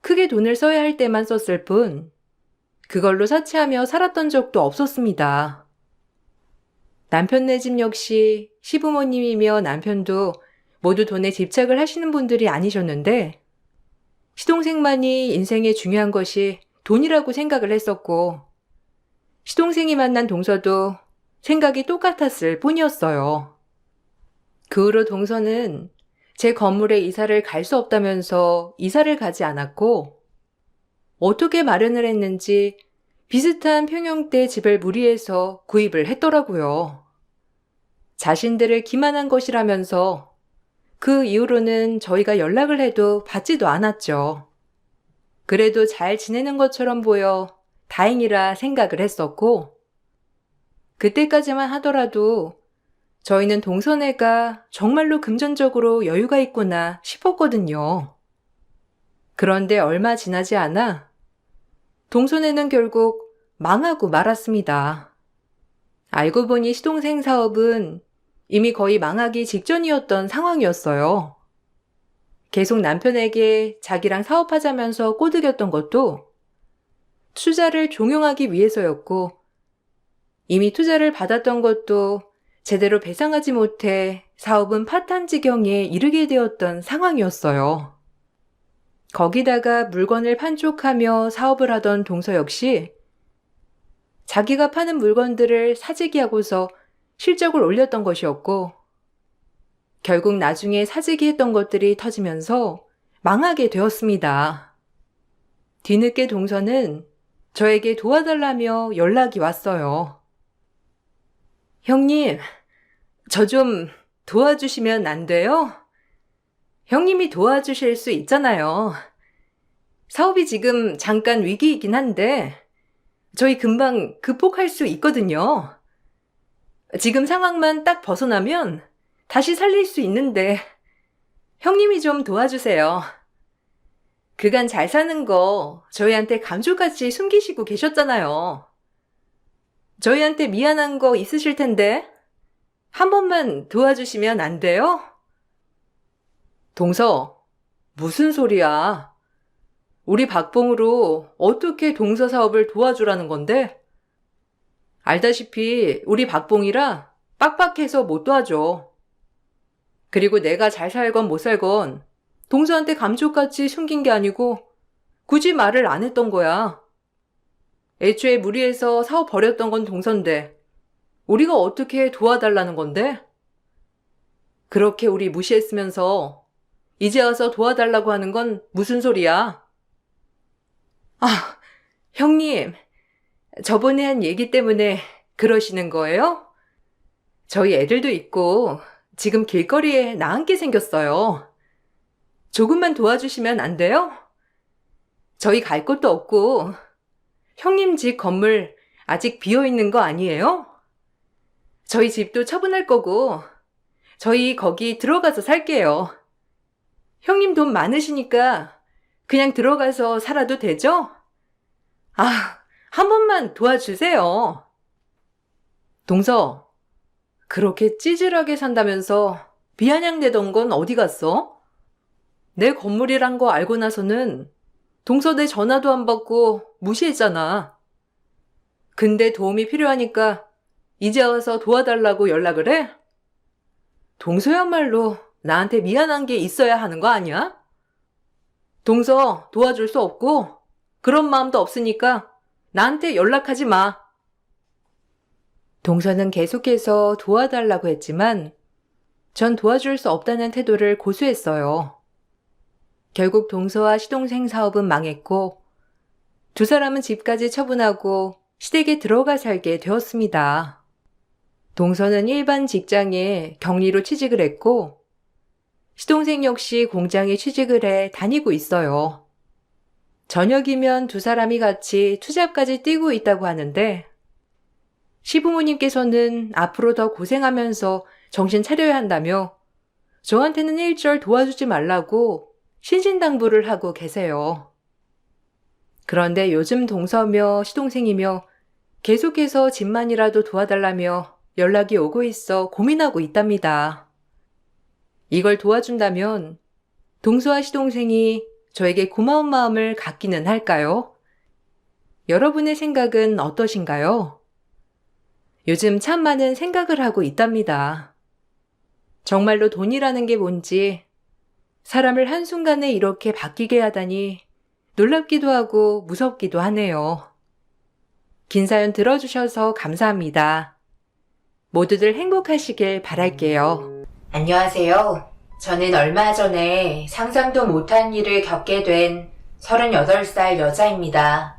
크게 돈을 써야 할 때만 썼을 뿐 그걸로 사치하며 살았던 적도 없었습니다. 남편네 집 역시 시부모님이며 남편도 모두 돈에 집착을 하시는 분들이 아니셨는데 시동생만이 인생에 중요한 것이 돈이라고 생각을 했었고 시동생이 만난 동서도 생각이 똑같았을 뿐이었어요. 그 후로 동서는 제 건물에 이사를 갈 수 없다면서 이사를 가지 않았고 어떻게 마련을 했는지 비슷한 평형대 집을 무리해서 구입을 했더라고요. 자신들을 기만한 것이라면서 그 이후로는 저희가 연락을 해도 받지도 않았죠. 그래도 잘 지내는 것처럼 보여 다행이라 생각을 했었고 그때까지만 하더라도 저희는 동서네가 정말로 금전적으로 여유가 있구나 싶었거든요. 그런데 얼마 지나지 않아 동서네는 결국 망하고 말았습니다. 알고 보니 시동생 사업은 이미 거의 망하기 직전이었던 상황이었어요. 계속 남편에게 자기랑 사업하자면서 꼬드겼던 것도 투자를 종용하기 위해서였고 이미 투자를 받았던 것도 제대로 배상하지 못해 사업은 파탄 지경에 이르게 되었던 상황이었어요. 거기다가 물건을 판촉하며 사업을 하던 동서 역시 자기가 파는 물건들을 사재기하고서 실적을 올렸던 것이었고 결국 나중에 사재기 했던 것들이 터지면서 망하게 되었습니다. 뒤늦게 동서는 저에게 도와달라며 연락이 왔어요. 형님, 저 좀 도와주시면 안 돼요? 형님이 도와주실 수 있잖아요. 사업이 지금 잠깐 위기이긴 한데 저희 금방 극복할 수 있거든요. 지금 상황만 딱 벗어나면 다시 살릴 수 있는데 형님이 좀 도와주세요. 그간 잘 사는 거 저희한테 감쪽같이 숨기시고 계셨잖아요. 저희한테 미안한 거 있으실 텐데 한 번만 도와주시면 안 돼요? 동서, 무슨 소리야? 우리 박봉으로 어떻게 동서 사업을 도와주라는 건데? 알다시피 우리 박봉이라 빡빡해서 못 도와줘. 그리고 내가 잘 살건 못 살건 동서한테 감쪽같이 숨긴 게 아니고 굳이 말을 안 했던 거야. 애초에 무리해서 사업 벌였던 건 동서인데 우리가 어떻게 도와달라는 건데? 그렇게 우리 무시했으면서 이제 와서 도와달라고 하는 건 무슨 소리야? 아, 형님, 저번에 한 얘기 때문에 그러시는 거예요? 저희 애들도 있고 지금 길거리에 나앉게 생겼어요. 조금만 도와주시면 안 돼요? 저희 갈 곳도 없고 형님 집 건물 아직 비어있는 거 아니에요? 저희 집도 처분할 거고 저희 거기 들어가서 살게요. 형님 돈 많으시니까 그냥 들어가서 살아도 되죠? 아, 한 번만 도와주세요. 동서, 그렇게 찌질하게 산다면서 비아냥대던 건 어디 갔어? 내 건물이란 거 알고 나서는 동서 내 전화도 안 받고 무시했잖아. 근데 도움이 필요하니까 이제 와서 도와달라고 연락을 해? 동서야말로 나한테 미안한 게 있어야 하는 거 아니야? 동서 도와줄 수 없고 그런 마음도 없으니까 나한테 연락하지 마. 동서는 계속해서 도와달라고 했지만 전 도와줄 수 없다는 태도를 고수했어요. 결국 동서와 시동생 사업은 망했고 두 사람은 집까지 처분하고 시댁에 들어가 살게 되었습니다. 동서는 일반 직장에 격리로 취직을 했고 시동생 역시 공장에 취직을 해 다니고 있어요. 저녁이면 두 사람이 같이 투잡까지 뛰고 있다고 하는데 시부모님께서는 앞으로 더 고생하면서 정신 차려야 한다며 저한테는 일절 도와주지 말라고 신신당부를 하고 계세요. 그런데 요즘 동서며 시동생이며 계속해서 집만이라도 도와달라며 연락이 오고 있어 고민하고 있답니다. 이걸 도와준다면 동서와 시동생이 저에게 고마운 마음을 갖기는 할까요? 여러분의 생각은 어떠신가요? 요즘 참 많은 생각을 하고 있답니다. 정말로 돈이라는 게 뭔지, 사람을 한순간에 이렇게 바뀌게 하다니 놀랍기도 하고 무섭기도 하네요. 긴 사연 들어주셔서 감사합니다. 모두들 행복하시길 바랄게요. 안녕하세요. 저는 얼마 전에 상상도 못한 일을 겪게 된 38살 여자입니다.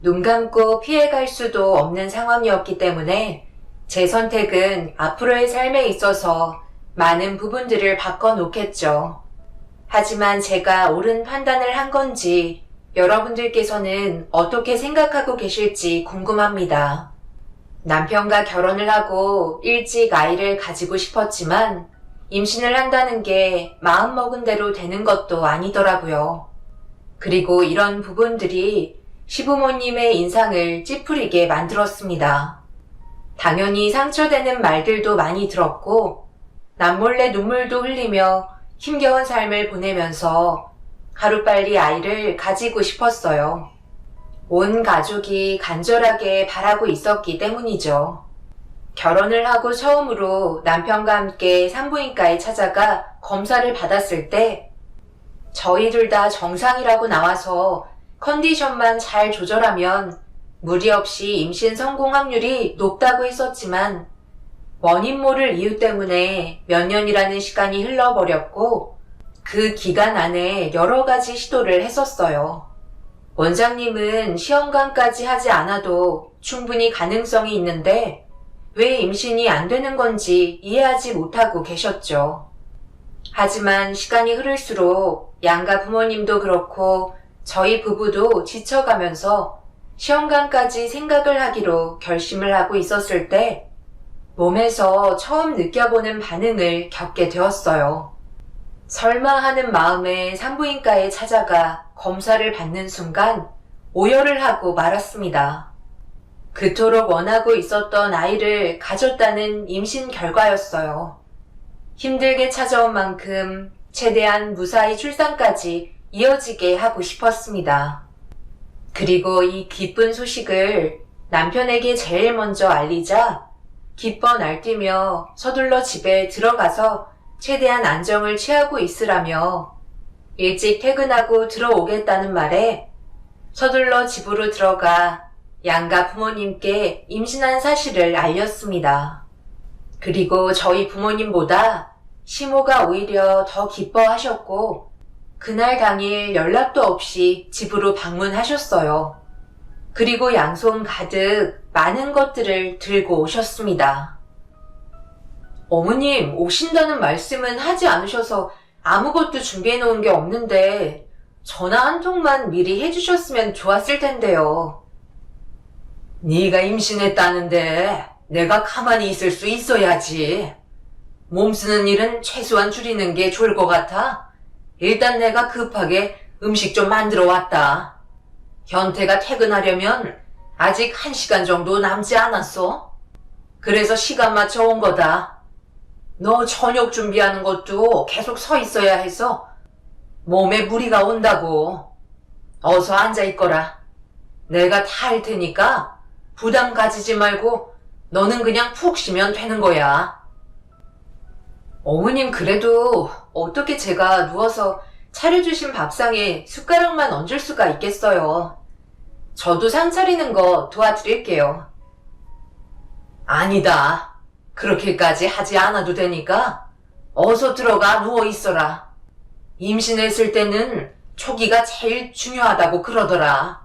눈 감고 피해갈 수도 없는 상황이었기 때문에 제 선택은 앞으로의 삶에 있어서 많은 부분들을 바꿔놓겠죠. 하지만 제가 옳은 판단을 한 건지 여러분들께서는 어떻게 생각하고 계실지 궁금합니다. 남편과 결혼을 하고 일찍 아이를 가지고 싶었지만 임신을 한다는 게 마음먹은 대로 되는 것도 아니더라고요. 그리고 이런 부분들이 시부모님의 인상을 찌푸리게 만들었습니다. 당연히 상처되는 말들도 많이 들었고 남몰래 눈물도 흘리며 힘겨운 삶을 보내면서 하루빨리 아이를 가지고 싶었어요. 온 가족이 간절하게 바라고 있었기 때문이죠. 결혼을 하고 처음으로 남편과 함께 산부인과에 찾아가 검사를 받았을 때 저희 둘 다 정상이라고 나와서 컨디션만 잘 조절하면 무리 없이 임신 성공 확률이 높다고 했었지만 원인 모를 이유 때문에 몇 년이라는 시간이 흘러버렸고 그 기간 안에 여러 가지 시도를 했었어요. 원장님은 시험관까지 하지 않아도 충분히 가능성이 있는데 왜 임신이 안 되는 건지 이해하지 못하고 계셨죠. 하지만 시간이 흐를수록 양가 부모님도 그렇고 저희 부부도 지쳐가면서 시험관까지 생각을 하기로 결심을 하고 있었을 때 몸에서 처음 느껴보는 반응을 겪게 되었어요. 설마 하는 마음에 산부인과에 찾아가 검사를 받는 순간 오열을 하고 말았습니다. 그토록 원하고 있었던 아이를 가졌다는 임신 결과였어요. 힘들게 찾아온 만큼 최대한 무사히 출산까지 이어지게 하고 싶었습니다. 그리고 이 기쁜 소식을 남편에게 제일 먼저 알리자 기뻐 날뛰며 서둘러 집에 들어가서 최대한 안정을 취하고 있으라며 일찍 퇴근하고 들어오겠다는 말에 서둘러 집으로 들어가 양가 부모님께 임신한 사실을 알렸습니다. 그리고 저희 부모님보다 시모가 오히려 더 기뻐하셨고 그날 당일 연락도 없이 집으로 방문하셨어요. 그리고 양손 가득 많은 것들을 들고 오셨습니다. 어머님, 오신다는 말씀은 하지 않으셔서 아무것도 준비해 놓은 게 없는데 전화 한 통만 미리 해주셨으면 좋았을 텐데요. 네가 임신했다는데 내가 가만히 있을 수 있어야지. 몸 쓰는 일은 최소한 줄이는 게 좋을 것 같아. 일단 내가 급하게 음식 좀 만들어 왔다. 현태가 퇴근하려면 아직 1시간 정도 남지 않았어. 그래서 시간 맞춰 온 거다. 너 저녁 준비하는 것도 계속 서 있어야 해서 몸에 무리가 온다고. 어서 앉아 있거라. 내가 다 할 테니까 부담 가지지 말고 너는 그냥 푹 쉬면 되는 거야. 어머님 그래도 어떻게 제가 누워서 차려주신 밥상에 숟가락만 얹을 수가 있겠어요. 저도 상 차리는 거 도와드릴게요. 아니다. 그렇게까지 하지 않아도 되니까 어서 들어가 누워 있어라. 임신했을 때는 초기가 제일 중요하다고 그러더라.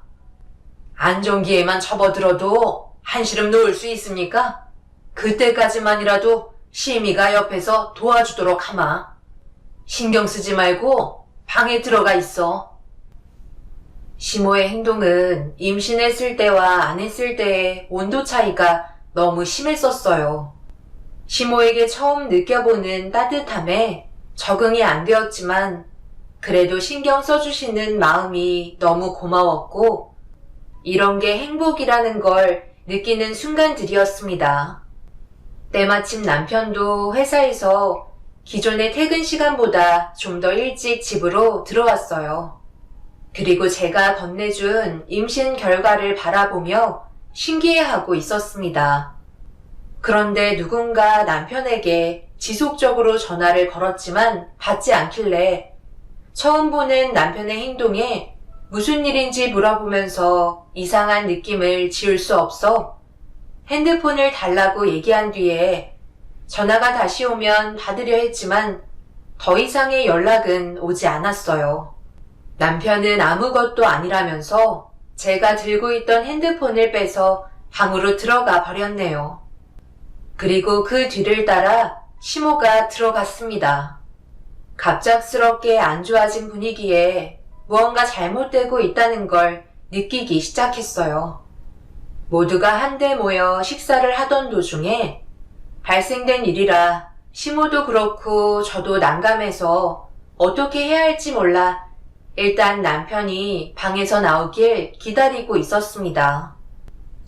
안정기에만 접어들어도 한시름 놓을 수 있으니까 그때까지만이라도 시미가 옆에서 도와주도록 하마. 신경 쓰지 말고 방에 들어가 있어. 시모의 행동은 임신했을 때와 안 했을 때의 온도 차이가 너무 심했었어요. 시모에게 처음 느껴보는 따뜻함에 적응이 안 되었지만 그래도 신경 써주시는 마음이 너무 고마웠고 이런 게 행복이라는 걸 느끼는 순간들이었습니다. 때마침 남편도 회사에서 기존의 퇴근 시간보다 좀 더 일찍 집으로 들어왔어요. 그리고 제가 건네준 임신 결과를 바라보며 신기해하고 있었습니다. 그런데 누군가 남편에게 지속적으로 전화를 걸었지만 받지 않길래 처음 보는 남편의 행동에 무슨 일인지 물어보면서 이상한 느낌을 지울 수 없어 핸드폰을 달라고 얘기한 뒤에 전화가 다시 오면 받으려 했지만 더 이상의 연락은 오지 않았어요. 남편은 아무것도 아니라면서 제가 들고 있던 핸드폰을 빼서 방으로 들어가 버렸네요. 그리고 그 뒤를 따라 시모가 들어갔습니다. 갑작스럽게 안 좋아진 분위기에 무언가 잘못되고 있다는 걸 느끼기 시작했어요. 모두가 한데 모여 식사를 하던 도중에 발생된 일이라 시모도 그렇고 저도 난감해서 어떻게 해야 할지 몰라 일단 남편이 방에서 나오길 기다리고 있었습니다.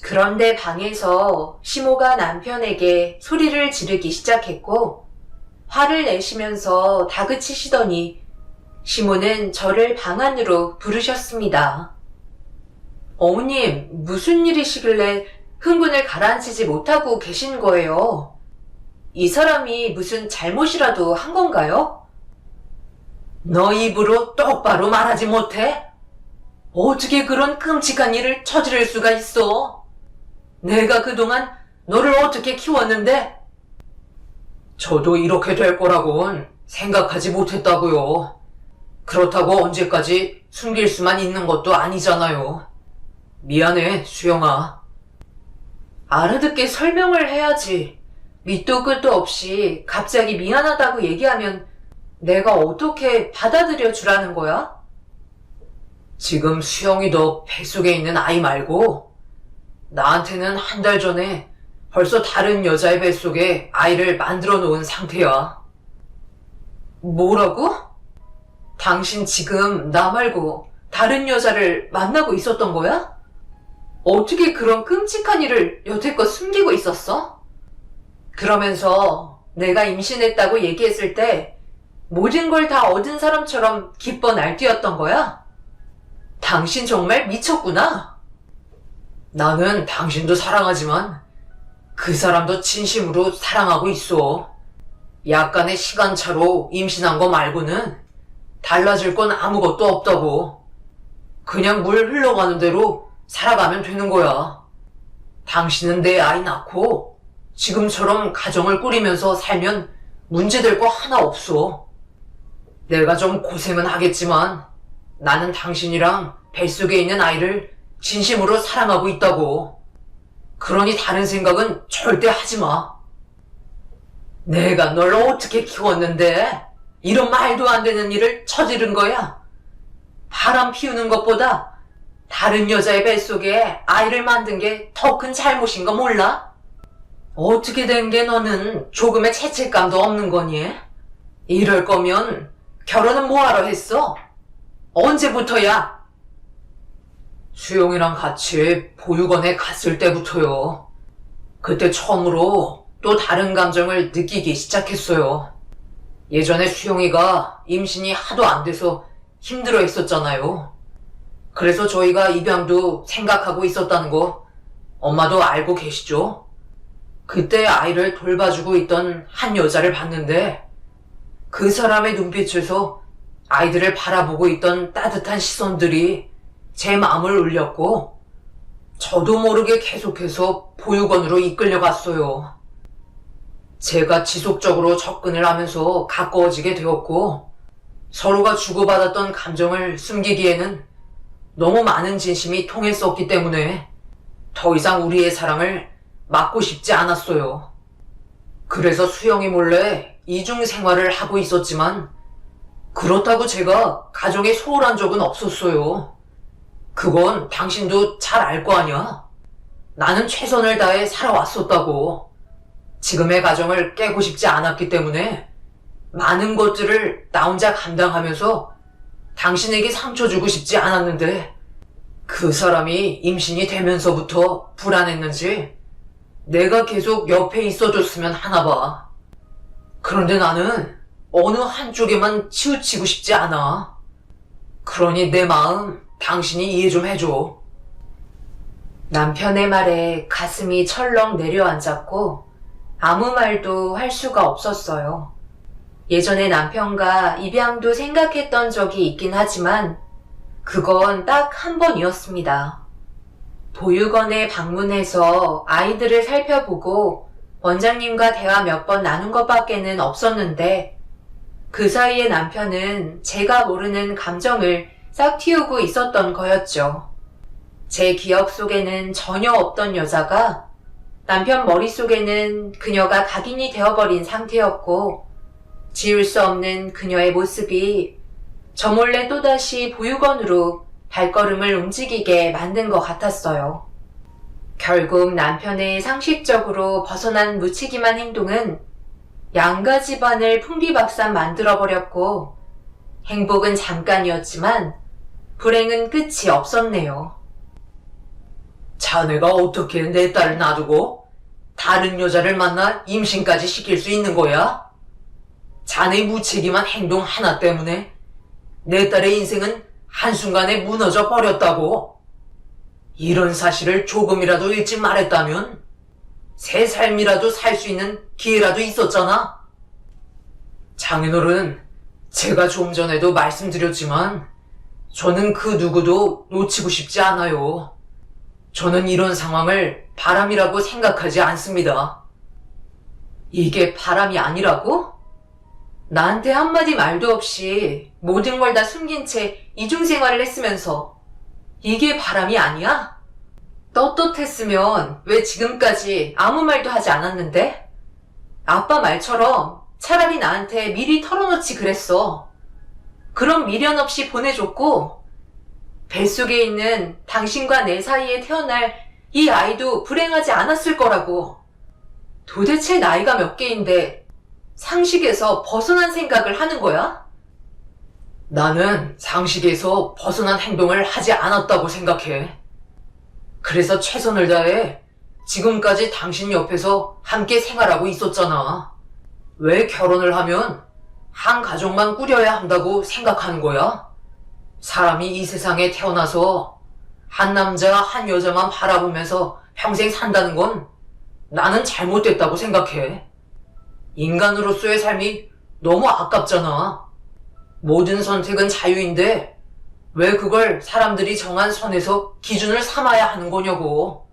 그런데 방에서 시모가 남편에게 소리를 지르기 시작했고 화를 내시면서 다그치시더니 시모는 저를 방 안으로 부르셨습니다. 어머님, 무슨 일이시길래 흥분을 가라앉히지 못하고 계신 거예요? 이 사람이 무슨 잘못이라도 한 건가요? 너 입으로 똑바로 말하지 못해? 어떻게 그런 끔찍한 일을 저지를 수가 있어? 내가 그동안 너를 어떻게 키웠는데? 저도 이렇게 될 거라고는 생각하지 못했다고요. 그렇다고 언제까지 숨길 수만 있는 것도 아니잖아요. 미안해, 수영아. 알아듣게 설명을 해야지. 밑도 끝도 없이 갑자기 미안하다고 얘기하면 내가 어떻게 받아들여 주라는 거야? 지금 수영이 너 뱃속에 있는 아이 말고 나한테는 한 달 전에 벌써 다른 여자의 뱃속에 아이를 만들어 놓은 상태야. 뭐라고? 당신 지금 나 말고 다른 여자를 만나고 있었던 거야? 어떻게 그런 끔찍한 일을 여태껏 숨기고 있었어? 그러면서 내가 임신했다고 얘기했을 때 모든 걸 다 얻은 사람처럼 기뻐 날뛰었던 거야? 당신 정말 미쳤구나. 나는 당신도 사랑하지만 그 사람도 진심으로 사랑하고 있어. 약간의 시간차로 임신한 거 말고는 달라질 건 아무것도 없다고. 그냥 물 흘러가는 대로 살아가면 되는 거야. 당신은 내 아이 낳고 지금처럼 가정을 꾸리면서 살면 문제될 거 하나 없어. 내가 좀 고생은 하겠지만 나는 당신이랑 뱃속에 있는 아이를 진심으로 사랑하고 있다고. 그러니 다른 생각은 절대 하지 마. 내가 널 어떻게 키웠는데 이런 말도 안 되는 일을 저지른 거야? 바람 피우는 것보다 다른 여자의 뱃속에 아이를 만든 게 더 큰 잘못인 거 몰라? 어떻게 된 게 너는 조금의 죄책감도 없는 거니? 이럴 거면 결혼은 뭐하러 했어? 언제부터야? 수용이랑 같이 보육원에 갔을 때부터요. 그때 처음으로 또 다른 감정을 느끼기 시작했어요. 예전에 수용이가 임신이 하도 안 돼서 힘들어 했었잖아요. 그래서 저희가 입양도 생각하고 있었다는 거 엄마도 알고 계시죠? 그때 아이를 돌봐주고 있던 한 여자를 봤는데 그 사람의 눈빛에서 아이들을 바라보고 있던 따뜻한 시선들이 제 마음을 울렸고 저도 모르게 계속해서 보육원으로 이끌려갔어요. 제가 지속적으로 접근을 하면서 가까워지게 되었고 서로가 주고받았던 감정을 숨기기에는 너무 많은 진심이 통했었기 때문에 더 이상 우리의 사랑을 막고 싶지 않았어요. 그래서 수영이 몰래 이중 생활을 하고 있었지만 그렇다고 제가 가정에 소홀한 적은 없었어요. 그건 당신도 잘 알 거 아니야? 나는 최선을 다해 살아왔었다고. 지금의 가정을 깨고 싶지 않았기 때문에 많은 것들을 나 혼자 감당하면서 당신에게 상처 주고 싶지 않았는데 그 사람이 임신이 되면서부터 불안했는지 내가 계속 옆에 있어줬으면 하나 봐. 그런데 나는 어느 한쪽에만 치우치고 싶지 않아. 그러니 내 마음 당신이 이해 좀 해줘. 남편의 말에 가슴이 철렁 내려앉았고 아무 말도 할 수가 없었어요. 예전에 남편과 입양도 생각했던 적이 있긴 하지만 그건 딱 한 번이었습니다. 보육원에 방문해서 아이들을 살펴보고 원장님과 대화 몇 번 나눈 것밖에는 없었는데 그 사이에 남편은 제가 모르는 감정을 싹 틔우고 있었던 거였죠. 제 기억 속에는 전혀 없던 여자가 남편 머릿속에는 그녀가 각인이 되어버린 상태였고 지울 수 없는 그녀의 모습이 저 몰래 또다시 보육원으로 발걸음을 움직이게 만든 것 같았어요. 결국 남편의 상식적으로 벗어난 무책임한 행동은 양가 집안을 풍비박산 만들어버렸고 행복은 잠깐이었지만 불행은 끝이 없었네요. 자네가 어떻게 내 딸을 놔두고 다른 여자를 만나 임신까지 시킬 수 있는 거야? 자네 무책임한 행동 하나 때문에 내 딸의 인생은 한순간에 무너져 버렸다고. 이런 사실을 조금이라도 일찍 말했다면 새 삶이라도 살 수 있는 기회라도 있었잖아. 장인어른, 제가 좀 전에도 말씀드렸지만 저는 그 누구도 놓치고 싶지 않아요. 저는 이런 상황을 바람이라고 생각하지 않습니다. 이게 바람이 아니라고? 나한테 한마디 말도 없이 모든 걸 다 숨긴 채 이중생활을 했으면서 이게 바람이 아니야? 떳떳했으면 왜 지금까지 아무 말도 하지 않았는데? 아빠 말처럼 차라리 나한테 미리 털어놓지 그랬어. 그럼 미련 없이 보내줬고 뱃속에 있는 당신과 내 사이에 태어날 이 아이도 불행하지 않았을 거라고. 도대체 나이가 몇 개인데 상식에서 벗어난 생각을 하는 거야? 나는 상식에서 벗어난 행동을 하지 않았다고 생각해. 그래서 최선을 다해 지금까지 당신 옆에서 함께 생활하고 있었잖아. 왜 결혼을 하면 한 가족만 꾸려야 한다고 생각하는 거야? 사람이 이 세상에 태어나서 한 남자 한 여자만 바라보면서 평생 산다는 건 나는 잘못됐다고 생각해. 인간으로서의 삶이 너무 아깝잖아. 모든 선택은 자유인데 왜 그걸 사람들이 정한 선에서 기준을 삼아야 하는 거냐고.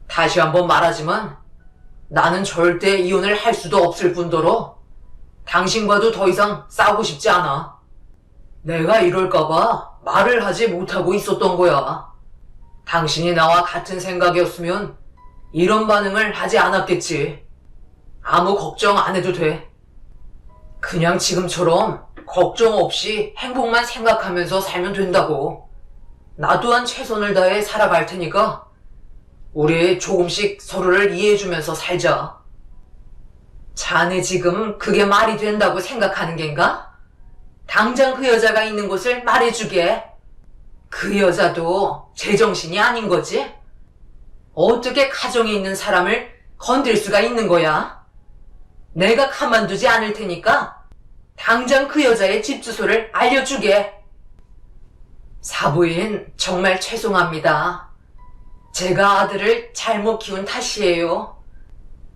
다시 한번 말하지만 나는 절대 이혼을 할 수도 없을 뿐더러 당신과도 더 이상 싸우고 싶지 않아. 내가 이럴까봐 말을 하지 못하고 있었던 거야. 당신이 나와 같은 생각이었으면 이런 반응을 하지 않았겠지. 아무 걱정 안 해도 돼. 그냥 지금처럼 걱정 없이 행복만 생각하면서 살면 된다고. 나 또한 최선을 다해 살아갈 테니까 우리 조금씩 서로를 이해해주면서 살자. 자네 지금 그게 말이 된다고 생각하는 겐가? 당장 그 여자가 있는 곳을 말해주게. 그 여자도 제정신이 아닌 거지? 어떻게 가정에 있는 사람을 건들 수가 있는 거야? 내가 가만두지 않을 테니까 당장 그 여자의 집 주소를 알려주게. 사부인, 정말 죄송합니다. 제가 아들을 잘못 키운 탓이에요.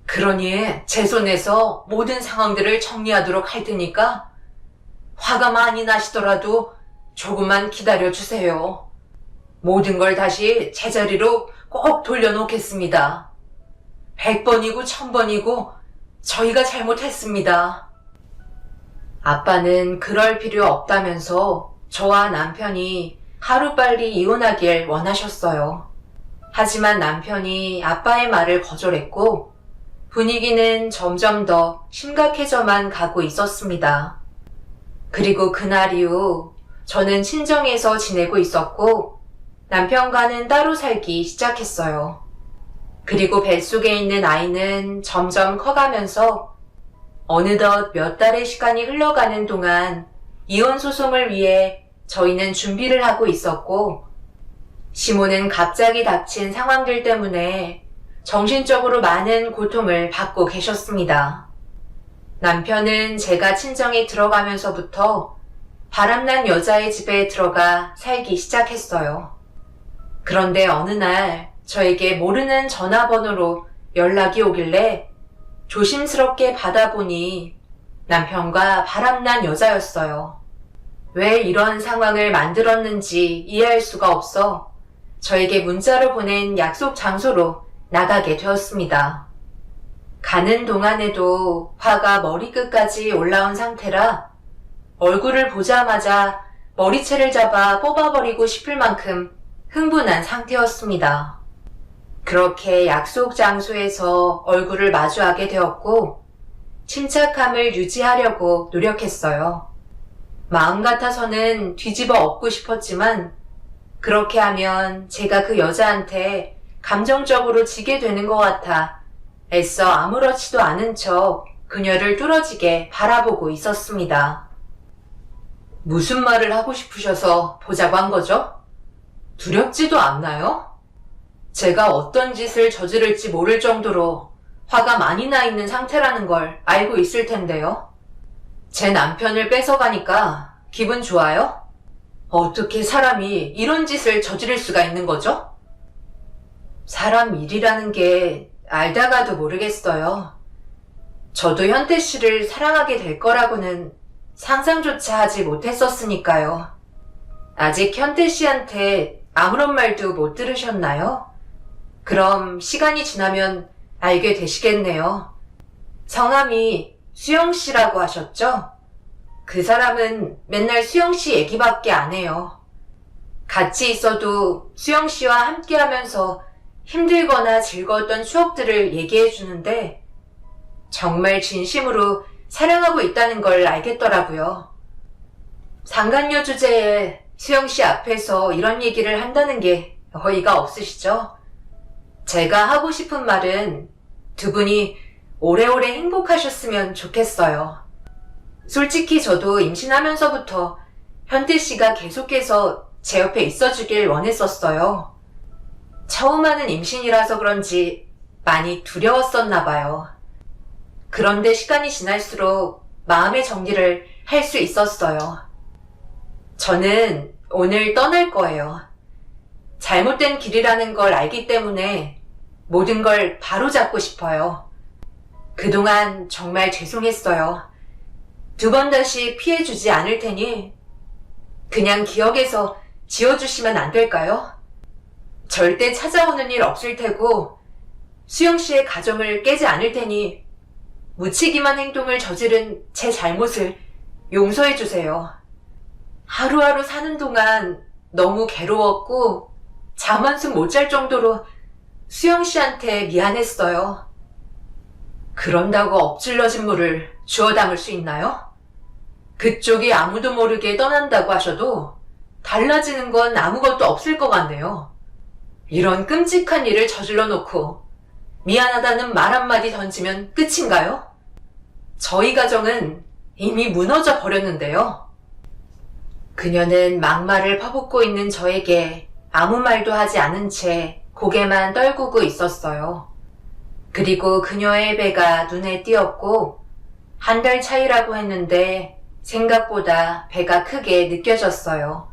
그러니 제 손에서 모든 상황들을 정리하도록 할 테니까 화가 많이 나시더라도 조금만 기다려주세요. 모든 걸 다시 제자리로 꼭 돌려놓겠습니다. 100번이고 1000번이고 저희가 잘못했습니다. 아빠는 그럴 필요 없다면서 저와 남편이 하루빨리 이혼하길 원하셨어요. 하지만 남편이 아빠의 말을 거절했고 분위기는 점점 더 심각해져만 가고 있었습니다. 그리고 그날 이후 저는 친정에서 지내고 있었고 남편과는 따로 살기 시작했어요. 그리고 뱃속에 있는 아이는 점점 커가면서 어느덧 몇 달의 시간이 흘러가는 동안 이혼 소송을 위해 저희는 준비를 하고 있었고 시모는 갑자기 닥친 상황들 때문에 정신적으로 많은 고통을 받고 계셨습니다. 남편은 제가 친정에 들어가면서부터 바람난 여자의 집에 들어가 살기 시작했어요. 그런데 어느 날 저에게 모르는 전화번호로 연락이 오길래 조심스럽게 받아보니 남편과 바람난 여자였어요. 왜 이런 상황을 만들었는지 이해할 수가 없어 저에게 문자로 보낸 약속 장소로 나가게 되었습니다. 가는 동안에도 화가 머리끝까지 올라온 상태라 얼굴을 보자마자 머리채를 잡아 뽑아버리고 싶을 만큼 흥분한 상태였습니다. 그렇게 약속 장소에서 얼굴을 마주하게 되었고 침착함을 유지하려고 노력했어요. 마음 같아서는 뒤집어 엎고 싶었지만 그렇게 하면 제가 그 여자한테 감정적으로 지게 되는 것 같아 애써 아무렇지도 않은 척 그녀를 뚫어지게 바라보고 있었습니다. 무슨 말을 하고 싶으셔서 보자고 한 거죠? 두렵지도 않나요? 제가 어떤 짓을 저지를지 모를 정도로 화가 많이 나 있는 상태라는 걸 알고 있을 텐데요. 제 남편을 뺏어가니까 기분 좋아요? 어떻게 사람이 이런 짓을 저지를 수가 있는 거죠? 사람 일이라는 게 알다가도 모르겠어요. 저도 현태 씨를 사랑하게 될 거라고는 상상조차 하지 못했었으니까요. 아직 현태 씨한테 아무런 말도 못 들으셨나요? 그럼 시간이 지나면 알게 되시겠네요. 성함이 수영 씨라고 하셨죠? 그 사람은 맨날 수영 씨 얘기밖에 안 해요. 같이 있어도 수영 씨와 함께 하면서 힘들거나 즐거웠던 추억들을 얘기해 주는데 정말 진심으로 사랑하고 있다는 걸 알겠더라고요. 상간녀 주제에 수영 씨 앞에서 이런 얘기를 한다는 게 어이가 없으시죠? 제가 하고 싶은 말은 두 분이 오래오래 행복하셨으면 좋겠어요. 솔직히 저도 임신하면서부터 현태 씨가 계속해서 제 옆에 있어주길 원했었어요. 처음 하는 임신이라서 그런지 많이 두려웠었나 봐요. 그런데 시간이 지날수록 마음의 정리를 할 수 있었어요. 저는 오늘 떠날 거예요. 잘못된 길이라는 걸 알기 때문에 모든 걸 바로잡고 싶어요. 그동안 정말 죄송했어요. 두 번 다시 피해주지 않을 테니 그냥 기억에서 지워주시면 안 될까요? 절대 찾아오는 일 없을 테고 수영 씨의 가정을 깨지 않을 테니 무책임한 행동을 저지른 제 잘못을 용서해 주세요. 하루하루 사는 동안 너무 괴로웠고 잠 한숨 못 잘 정도로 수영 씨한테 미안했어요. 그런다고 엎질러진 물을 주워 담을 수 있나요? 그쪽이 아무도 모르게 떠난다고 하셔도 달라지는 건 아무것도 없을 것 같네요. 이런 끔찍한 일을 저질러 놓고 미안하다는 말 한마디 던지면 끝인가요? 저희 가정은 이미 무너져 버렸는데요. 그녀는 막말을 퍼붓고 있는 저에게 아무 말도 하지 않은 채 고개만 떨구고 있었어요. 그리고 그녀의 배가 눈에 띄었고 한 달 차이라고 했는데 생각보다 배가 크게 느껴졌어요.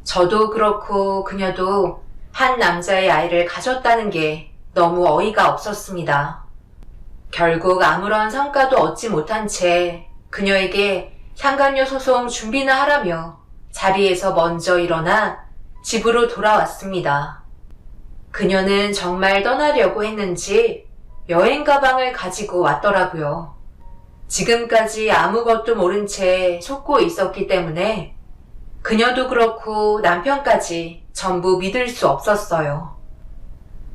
저도 그렇고 그녀도 한 남자의 아이를 가졌다는 게 너무 어이가 없었습니다. 결국 아무런 성과도 얻지 못한 채 그녀에게 상간녀 소송 준비나 하라며 자리에서 먼저 일어나 집으로 돌아왔습니다. 그녀는 정말 떠나려고 했는지 여행 가방을 가지고 왔더라고요. 지금까지 아무것도 모른 채 속고 있었기 때문에 그녀도 그렇고 남편까지 전부 믿을 수 없었어요.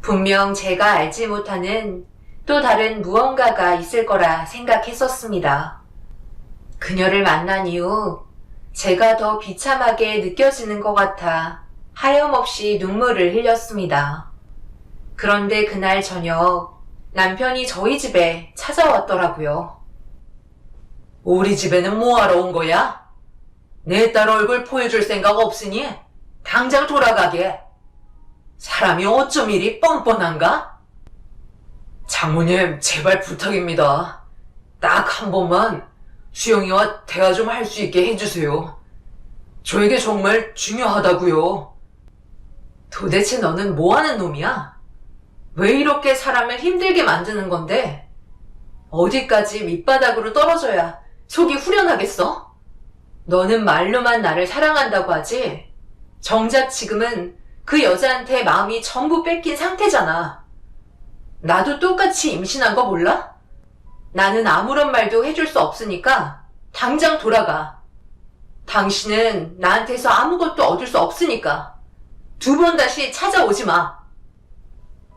분명 제가 알지 못하는 또 다른 무언가가 있을 거라 생각했었습니다. 그녀를 만난 이후 제가 더 비참하게 느껴지는 것 같아 하염없이 눈물을 흘렸습니다. 그런데 그날 저녁 남편이 저희 집에 찾아왔더라고요. 우리 집에는 뭐하러 온 거야? 내 딸 얼굴 보여줄 생각 없으니 당장 돌아가게. 사람이 어쩜 이리 뻔뻔한가? 장모님, 제발 부탁입니다. 딱 한 번만 수영이와 대화 좀 할 수 있게 해주세요. 저에게 정말 중요하다고요. 도대체 너는 뭐 하는 놈이야? 왜 이렇게 사람을 힘들게 만드는 건데? 어디까지 밑바닥으로 떨어져야 속이 후련하겠어? 너는 말로만 나를 사랑한다고 하지? 정작 지금은 그 여자한테 마음이 전부 뺏긴 상태잖아. 나도 똑같이 임신한 거 몰라? 나는 아무런 말도 해줄 수 없으니까 당장 돌아가. 당신은 나한테서 아무것도 얻을 수 없으니까 두 번 다시 찾아오지 마.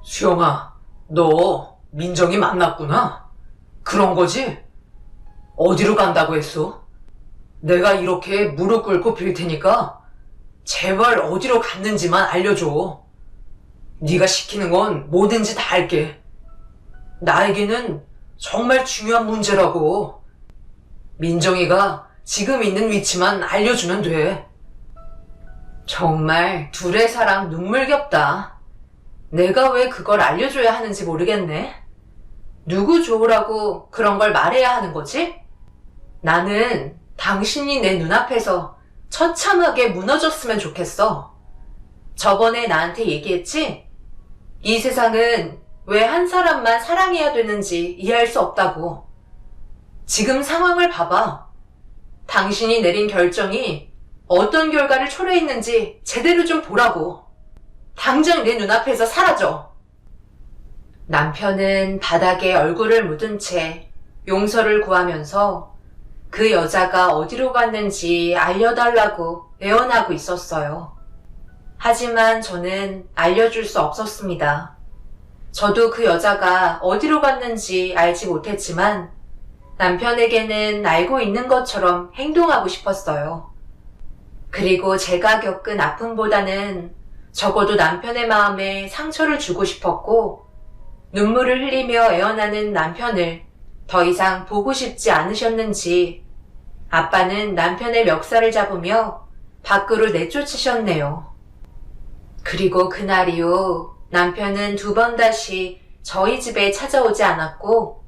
수영아, 너 민정이 만났구나. 그런 거지? 어디로 간다고 했어? 내가 이렇게 무릎 꿇고 빌 테니까 제발 어디로 갔는지만 알려줘. 네가 시키는 건 뭐든지 다 할게. 나에게는 정말 중요한 문제라고. 민정이가 지금 있는 위치만 알려주면 돼. 정말 둘의 사랑 눈물겹다. 내가 왜 그걸 알려줘야 하는지 모르겠네. 누구 좋으라고 그런 걸 말해야 하는 거지? 나는 당신이 내 눈앞에서 처참하게 무너졌으면 좋겠어. 저번에 나한테 얘기했지? 이 세상은 왜 한 사람만 사랑해야 되는지 이해할 수 없다고. 지금 상황을 봐봐. 당신이 내린 결정이 어떤 결과를 초래했는지 제대로 좀 보라고. 당장 내 눈앞에서 사라져. 남편은 바닥에 얼굴을 묻은 채 용서를 구하면서 그 여자가 어디로 갔는지 알려달라고 애원하고 있었어요. 하지만 저는 알려줄 수 없었습니다. 저도 그 여자가 어디로 갔는지 알지 못했지만 남편에게는 알고 있는 것처럼 행동하고 싶었어요. 그리고 제가 겪은 아픔보다는 적어도 남편의 마음에 상처를 주고 싶었고 눈물을 흘리며 애원하는 남편을 더 이상 보고 싶지 않으셨는지 아빠는 남편의 멱살을 잡으며 밖으로 내쫓으셨네요. 그리고 그날 이후 남편은 두 번 다시 저희 집에 찾아오지 않았고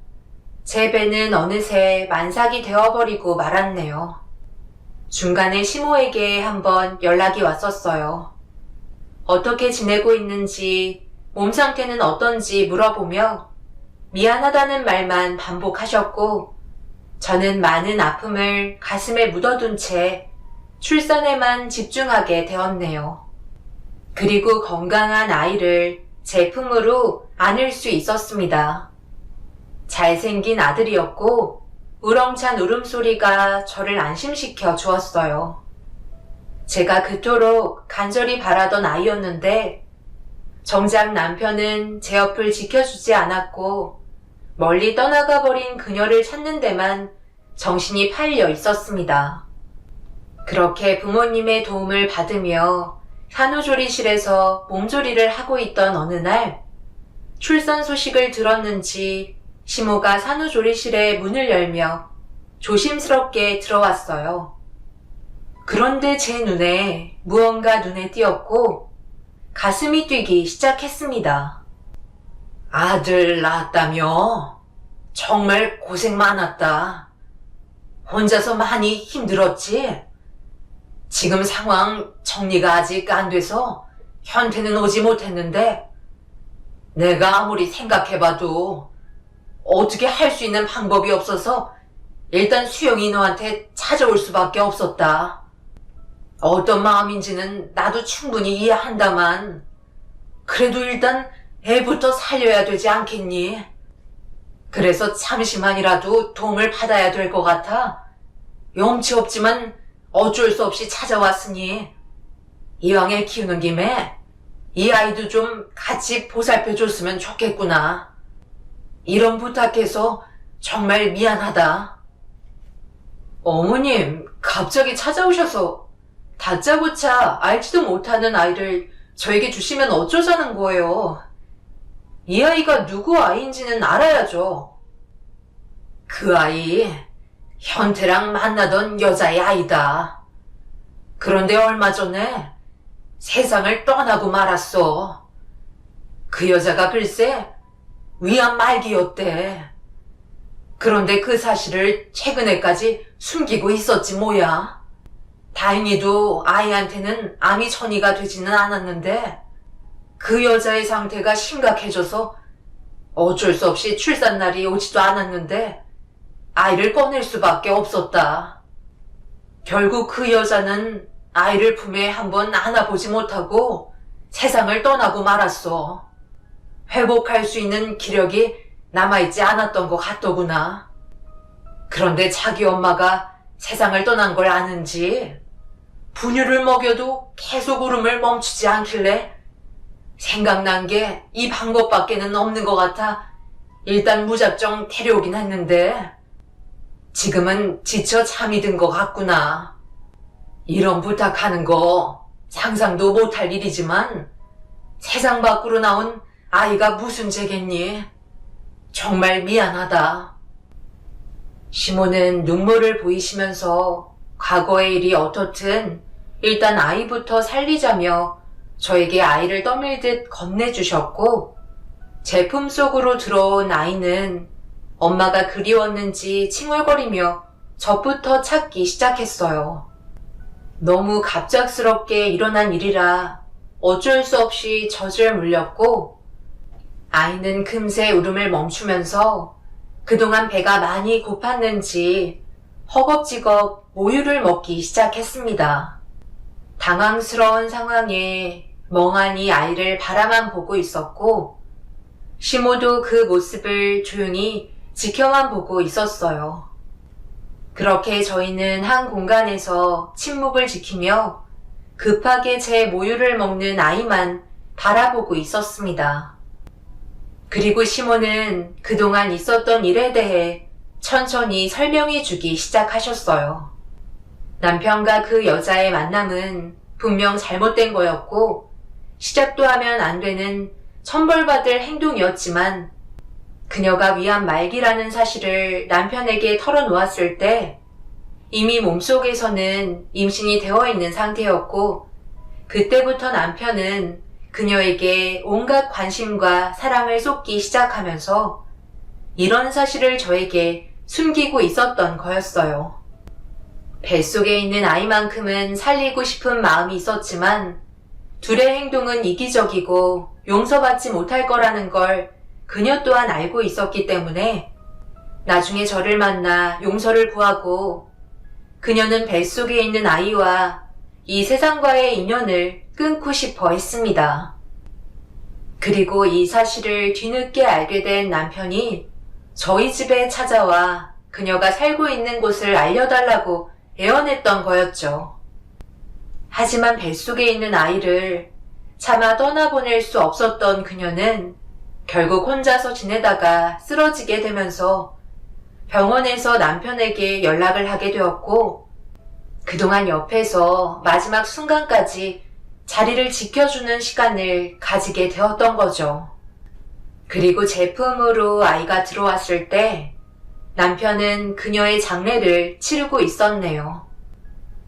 제 배는 어느새 만삭이 되어버리고 말았네요. 중간에 시모에게 한번 연락이 왔었어요. 어떻게 지내고 있는지, 몸 상태는 어떤지 물어보며 미안하다는 말만 반복하셨고 저는 많은 아픔을 가슴에 묻어둔 채 출산에만 집중하게 되었네요. 그리고 건강한 아이를 제 품으로 안을 수 있었습니다. 잘생긴 아들이었고 우렁찬 울음소리가 저를 안심시켜 주었어요. 제가 그토록 간절히 바라던 아이였는데 정작 남편은 제 옆을 지켜주지 않았고 멀리 떠나가 버린 그녀를 찾는 데만 정신이 팔려 있었습니다. 그렇게 부모님의 도움을 받으며 산후조리실에서 몸조리를 하고 있던 어느 날 출산 소식을 들었는지 시모가 산후조리실의 문을 열며 조심스럽게 들어왔어요. 그런데 제 눈에 무언가 눈에 띄었고 가슴이 뛰기 시작했습니다. 아들 낳았다며? 정말 고생 많았다. 혼자서 많이 힘들었지? 지금 상황 정리가 아직 안 돼서 현태는 오지 못했는데 내가 아무리 생각해봐도 어떻게 할 수 있는 방법이 없어서 일단 수영이 너한테 찾아올 수밖에 없었다. 어떤 마음인지는 나도 충분히 이해한다만 그래도 일단 애부터 살려야 되지 않겠니? 그래서 잠시만이라도 도움을 받아야 될 것 같아 염치 없지만 어쩔 수 없이 찾아왔으니 이왕에 키우는 김에 이 아이도 좀 같이 보살펴줬으면 좋겠구나. 이런 부탁해서 정말 미안하다. 어머님, 갑자기 찾아오셔서 다짜고짜 알지도 못하는 아이를 저에게 주시면 어쩌자는 거예요. 이 아이가 누구 아이인지는 알아야죠. 그 아이, 현태랑 만나던 여자의 아이다. 그런데 얼마 전에 세상을 떠나고 말았어. 그 여자가 글쎄 위암 말기였대. 그런데 그 사실을 최근에까지 숨기고 있었지 뭐야. 다행히도 아이한테는 암이 전이가 되지는 않았는데 그 여자의 상태가 심각해져서 어쩔 수 없이 출산날이 오지도 않았는데 아이를 꺼낼 수밖에 없었다. 결국 그 여자는 아이를 품에 한번 안아보지 못하고 세상을 떠나고 말았어. 회복할 수 있는 기력이 남아있지 않았던 것 같더구나. 그런데 자기 엄마가 세상을 떠난 걸 아는지 분유를 먹여도 계속 울음을 멈추지 않길래 생각난 게 이 방법밖에는 없는 것 같아 일단 무작정 데려오긴 했는데 지금은 지쳐 잠이 든 것 같구나. 이런 부탁하는 거 상상도 못할 일이지만 세상 밖으로 나온 아이가 무슨 죄겠니? 정말 미안하다. 시모는 눈물을 보이시면서 과거의 일이 어떻든 일단 아이부터 살리자며 저에게 아이를 떠밀듯 건네주셨고 제품 속으로 들어온 아이는 엄마가 그리웠는지 칭얼거리며 저부터 찾기 시작했어요. 너무 갑작스럽게 일어난 일이라 어쩔 수 없이 젖을 물렸고 아이는 금세 울음을 멈추면서 그동안 배가 많이 고팠는지 허겁지겁 모유를 먹기 시작했습니다. 당황스러운 상황에 멍하니 아이를 바라만 보고 있었고 시모도 그 모습을 조용히 지켜만 보고 있었어요. 그렇게 저희는 한 공간에서 침묵을 지키며 급하게 제 모유를 먹는 아이만 바라보고 있었습니다. 그리고 시모는 그동안 있었던 일에 대해 천천히 설명해 주기 시작하셨어요. 남편과 그 여자의 만남은 분명 잘못된 거였고 시작도 하면 안 되는 천벌받을 행동이었지만 그녀가 위암 말기라는 사실을 남편에게 털어놓았을 때 이미 몸속에서는 임신이 되어 있는 상태였고 그때부터 남편은 그녀에게 온갖 관심과 사랑을 쏟기 시작하면서 이런 사실을 저에게 숨기고 있었던 거였어요. 뱃속에 있는 아이만큼은 살리고 싶은 마음이 있었지만 둘의 행동은 이기적이고 용서받지 못할 거라는 걸 그녀 또한 알고 있었기 때문에 나중에 저를 만나 용서를 구하고 그녀는 뱃속에 있는 아이와 이 세상과의 인연을 끊고 싶어 했습니다. 그리고 이 사실을 뒤늦게 알게 된 남편이 저희 집에 찾아와 그녀가 살고 있는 곳을 알려달라고 애원했던 거였죠. 하지만 뱃속에 있는 아이를 차마 떠나보낼 수 없었던 그녀는 결국 혼자서 지내다가 쓰러지게 되면서 병원에서 남편에게 연락을 하게 되었고 그동안 옆에서 마지막 순간까지 자리를 지켜주는 시간을 가지게 되었던 거죠. 그리고 제품으로 아이가 들어왔을 때 남편은 그녀의 장례를 치르고 있었네요.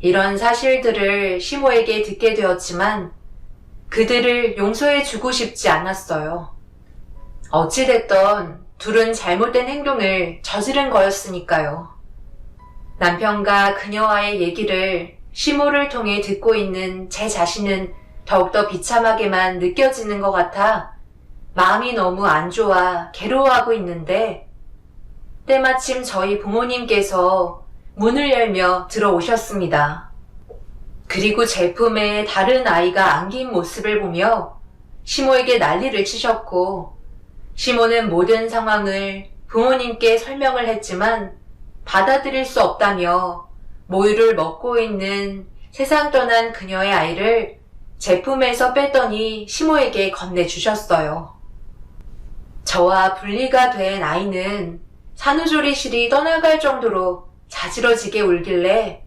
이런 사실들을 시모에게 듣게 되었지만 그들을 용서해주고 싶지 않았어요. 어찌됐던 둘은 잘못된 행동을 저지른 거였으니까요. 남편과 그녀와의 얘기를 시모를 통해 듣고 있는 제 자신은 더욱더 비참하게만 느껴지는 것 같아 마음이 너무 안 좋아 괴로워하고 있는데 때마침 저희 부모님께서 문을 열며 들어오셨습니다. 그리고 제 품에 다른 아이가 안긴 모습을 보며 시모에게 난리를 치셨고 시모는 모든 상황을 부모님께 설명을 했지만 받아들일 수 없다며 모유를 먹고 있는 세상 떠난 그녀의 아이를 제 품에서 뺐더니 시모에게 건네주셨어요. 저와 분리가 된 아이는 산후조리실이 떠나갈 정도로 자지러지게 울길래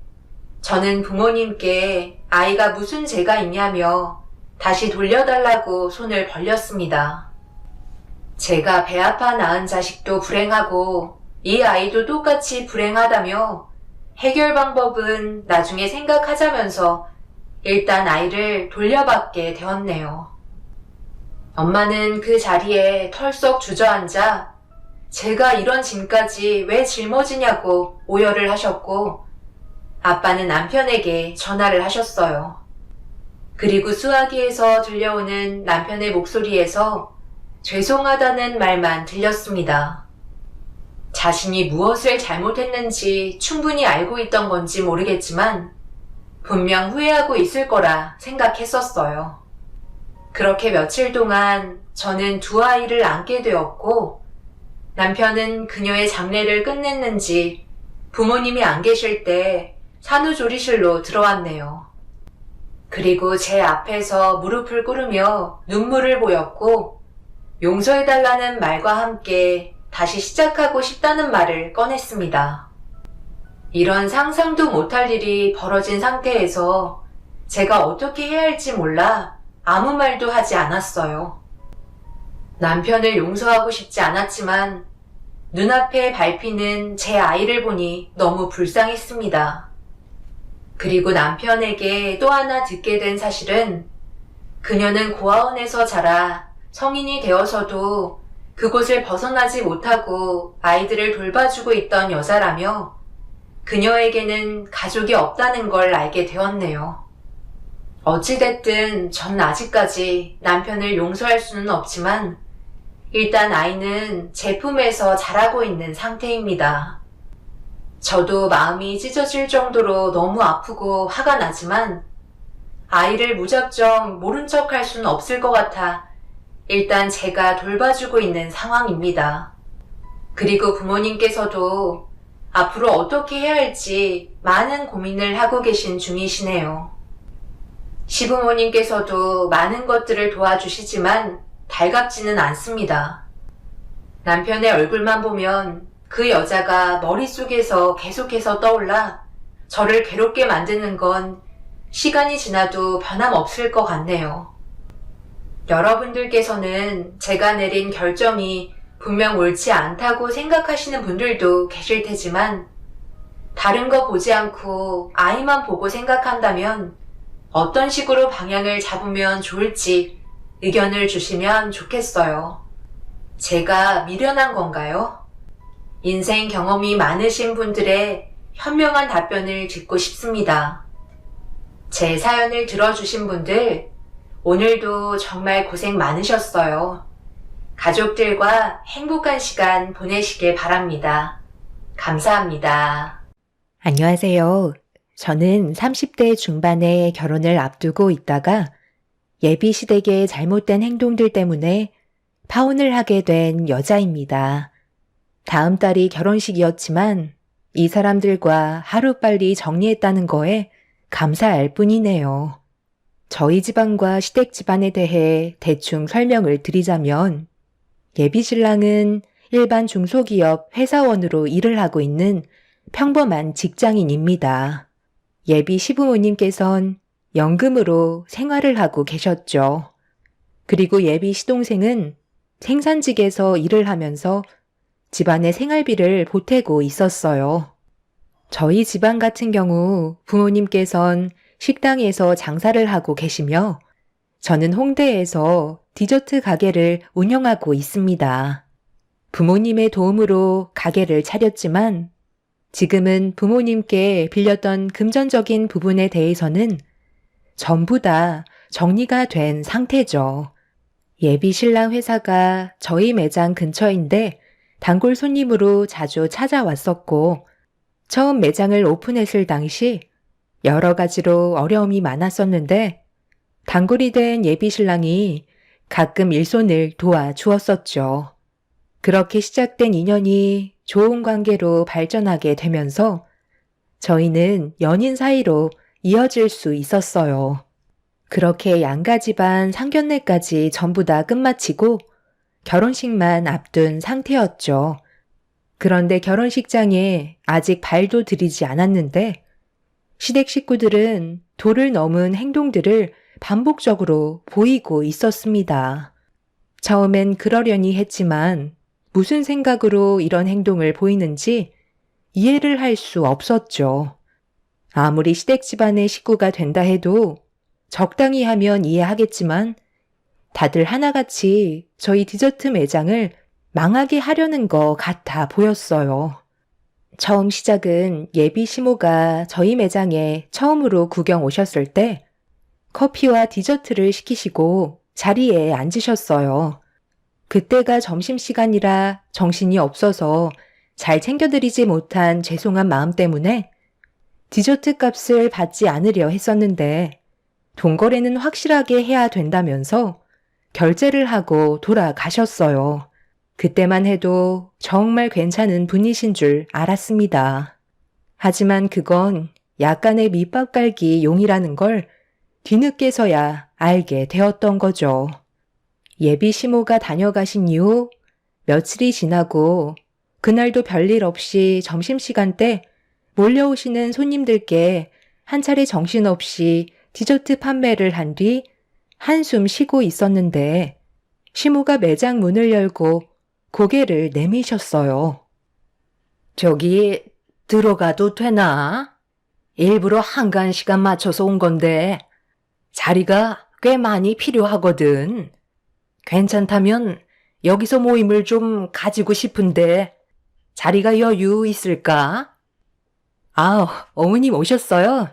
저는 부모님께 아이가 무슨 죄가 있냐며 다시 돌려달라고 손을 벌렸습니다. 제가 배 아파 낳은 자식도 불행하고 이 아이도 똑같이 불행하다며 해결 방법은 나중에 생각하자면서 일단 아이를 돌려받게 되었네요. 엄마는 그 자리에 털썩 주저앉아 제가 이런 짐까지 왜 짊어지냐고 오열을 하셨고 아빠는 남편에게 전화를 하셨어요. 그리고 수화기에서 들려오는 남편의 목소리에서 죄송하다는 말만 들렸습니다. 자신이 무엇을 잘못했는지 충분히 알고 있던 건지 모르겠지만 분명 후회하고 있을 거라 생각했었어요. 그렇게 며칠 동안 저는 두 아이를 안게 되었고 남편은 그녀의 장례를 끝냈는지 부모님이 안 계실 때 산후조리실로 들어왔네요. 그리고 제 앞에서 무릎을 꿇으며 눈물을 보였고 용서해달라는 말과 함께 다시 시작하고 싶다는 말을 꺼냈습니다. 이런 상상도 못할 일이 벌어진 상태에서 제가 어떻게 해야 할지 몰라 아무 말도 하지 않았어요. 남편을 용서하고 싶지 않았지만 눈앞에 밟히는 제 아이를 보니 너무 불쌍했습니다. 그리고 남편에게 또 하나 듣게 된 사실은 그녀는 고아원에서 자라 성인이 되어서도 그곳을 벗어나지 못하고 아이들을 돌봐주고 있던 여자라며 그녀에게는 가족이 없다는 걸 알게 되었네요. 어찌됐든 전 아직까지 남편을 용서할 수는 없지만 일단 아이는 제 품에서 자라고 있는 상태입니다. 저도 마음이 찢어질 정도로 너무 아프고 화가 나지만 아이를 무작정 모른 척 할 수는 없을 것 같아 일단 제가 돌봐주고 있는 상황입니다. 그리고 부모님께서도 앞으로 어떻게 해야 할지 많은 고민을 하고 계신 중이시네요. 시부모님께서도 많은 것들을 도와주시지만 달갑지는 않습니다. 남편의 얼굴만 보면 그 여자가 머릿속에서 계속해서 떠올라 저를 괴롭게 만드는 건 시간이 지나도 변함없을 것 같네요. 여러분들께서는 제가 내린 결정이 분명 옳지 않다고 생각하시는 분들도 계실 테지만 다른 거 보지 않고 아이만 보고 생각한다면 어떤 식으로 방향을 잡으면 좋을지 의견을 주시면 좋겠어요. 제가 미련한 건가요? 인생 경험이 많으신 분들의 현명한 답변을 듣고 싶습니다. 제 사연을 들어주신 분들, 오늘도 정말 고생 많으셨어요. 가족들과 행복한 시간 보내시길 바랍니다. 감사합니다. 안녕하세요. 저는 30대 중반에 결혼을 앞두고 있다가 예비 시댁의 잘못된 행동들 때문에 파혼을 하게 된 여자입니다. 다음 달이 결혼식이었지만 이 사람들과 하루빨리 정리했다는 거에 감사할 뿐이네요. 저희 집안과 시댁 집안에 대해 대충 설명을 드리자면 예비 신랑은 일반 중소기업 회사원으로 일을 하고 있는 평범한 직장인입니다. 예비 시부모님께선 연금으로 생활을 하고 계셨죠. 그리고 예비 시동생은 생산직에서 일을 하면서 집안의 생활비를 보태고 있었어요. 저희 집안 같은 경우 부모님께선 식당에서 장사를 하고 계시며 저는 홍대에서 디저트 가게를 운영하고 있습니다. 부모님의 도움으로 가게를 차렸지만 지금은 부모님께 빌렸던 금전적인 부분에 대해서는 전부 다 정리가 된 상태죠. 예비 신랑 회사가 저희 매장 근처인데 단골 손님으로 자주 찾아왔었고, 처음 매장을 오픈했을 당시 여러 가지로 어려움이 많았었는데, 단골이 된 예비 신랑이 가끔 일손을 도와주었었죠. 그렇게 시작된 인연이 좋은 관계로 발전하게 되면서 저희는 연인 사이로 이어질 수 있었어요. 그렇게 양가 집안 상견례까지 전부 다 끝마치고 결혼식만 앞둔 상태였죠. 그런데 결혼식장에 아직 발도 들이지 않았는데 시댁 식구들은 도를 넘은 행동들을 반복적으로 보이고 있었습니다. 처음엔 그러려니 했지만 무슨 생각으로 이런 행동을 보이는지 이해를 할 수 없었죠. 아무리 시댁 집안의 식구가 된다 해도 적당히 하면 이해하겠지만 다들 하나같이 저희 디저트 매장을 망하게 하려는 것 같아 보였어요. 처음 시작은 예비 시모가 저희 매장에 처음으로 구경 오셨을 때 커피와 디저트를 시키시고 자리에 앉으셨어요. 그때가 점심시간이라 정신이 없어서 잘 챙겨드리지 못한 죄송한 마음 때문에 디저트 값을 받지 않으려 했었는데 돈거래는 확실하게 해야 된다면서 결제를 하고 돌아가셨어요. 그때만 해도 정말 괜찮은 분이신 줄 알았습니다. 하지만 그건 약간의 밑밥 깔기 용이라는 걸 뒤늦게서야 알게 되었던 거죠. 예비 시모가 다녀가신 이후 며칠이 지나고 그날도 별일 없이 점심시간 때 몰려오시는 손님들께 한 차례 정신없이 디저트 판매를 한 뒤 한숨 쉬고 있었는데 시모가 매장 문을 열고 고개를 내미셨어요. 저기 들어가도 되나? 일부러 한가한 시간 맞춰서 온 건데 자리가 꽤 많이 필요하거든. 괜찮다면 여기서 모임을 좀 가지고 싶은데 자리가 여유 있을까? 아, 어머님 오셨어요?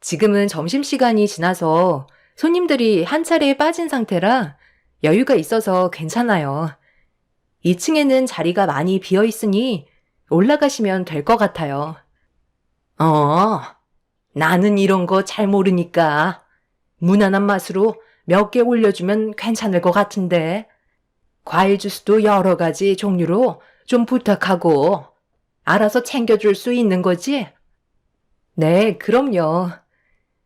지금은 점심시간이 지나서 손님들이 한 차례 빠진 상태라 여유가 있어서 괜찮아요. 2층에는 자리가 많이 비어 있으니 올라가시면 될 것 같아요. 나는 이런 거 잘 모르니까 무난한 맛으로 몇 개 올려주면 괜찮을 것 같은데 과일 주스도 여러 가지 종류로 좀 부탁하고 알아서 챙겨줄 수 있는 거지? 네, 그럼요.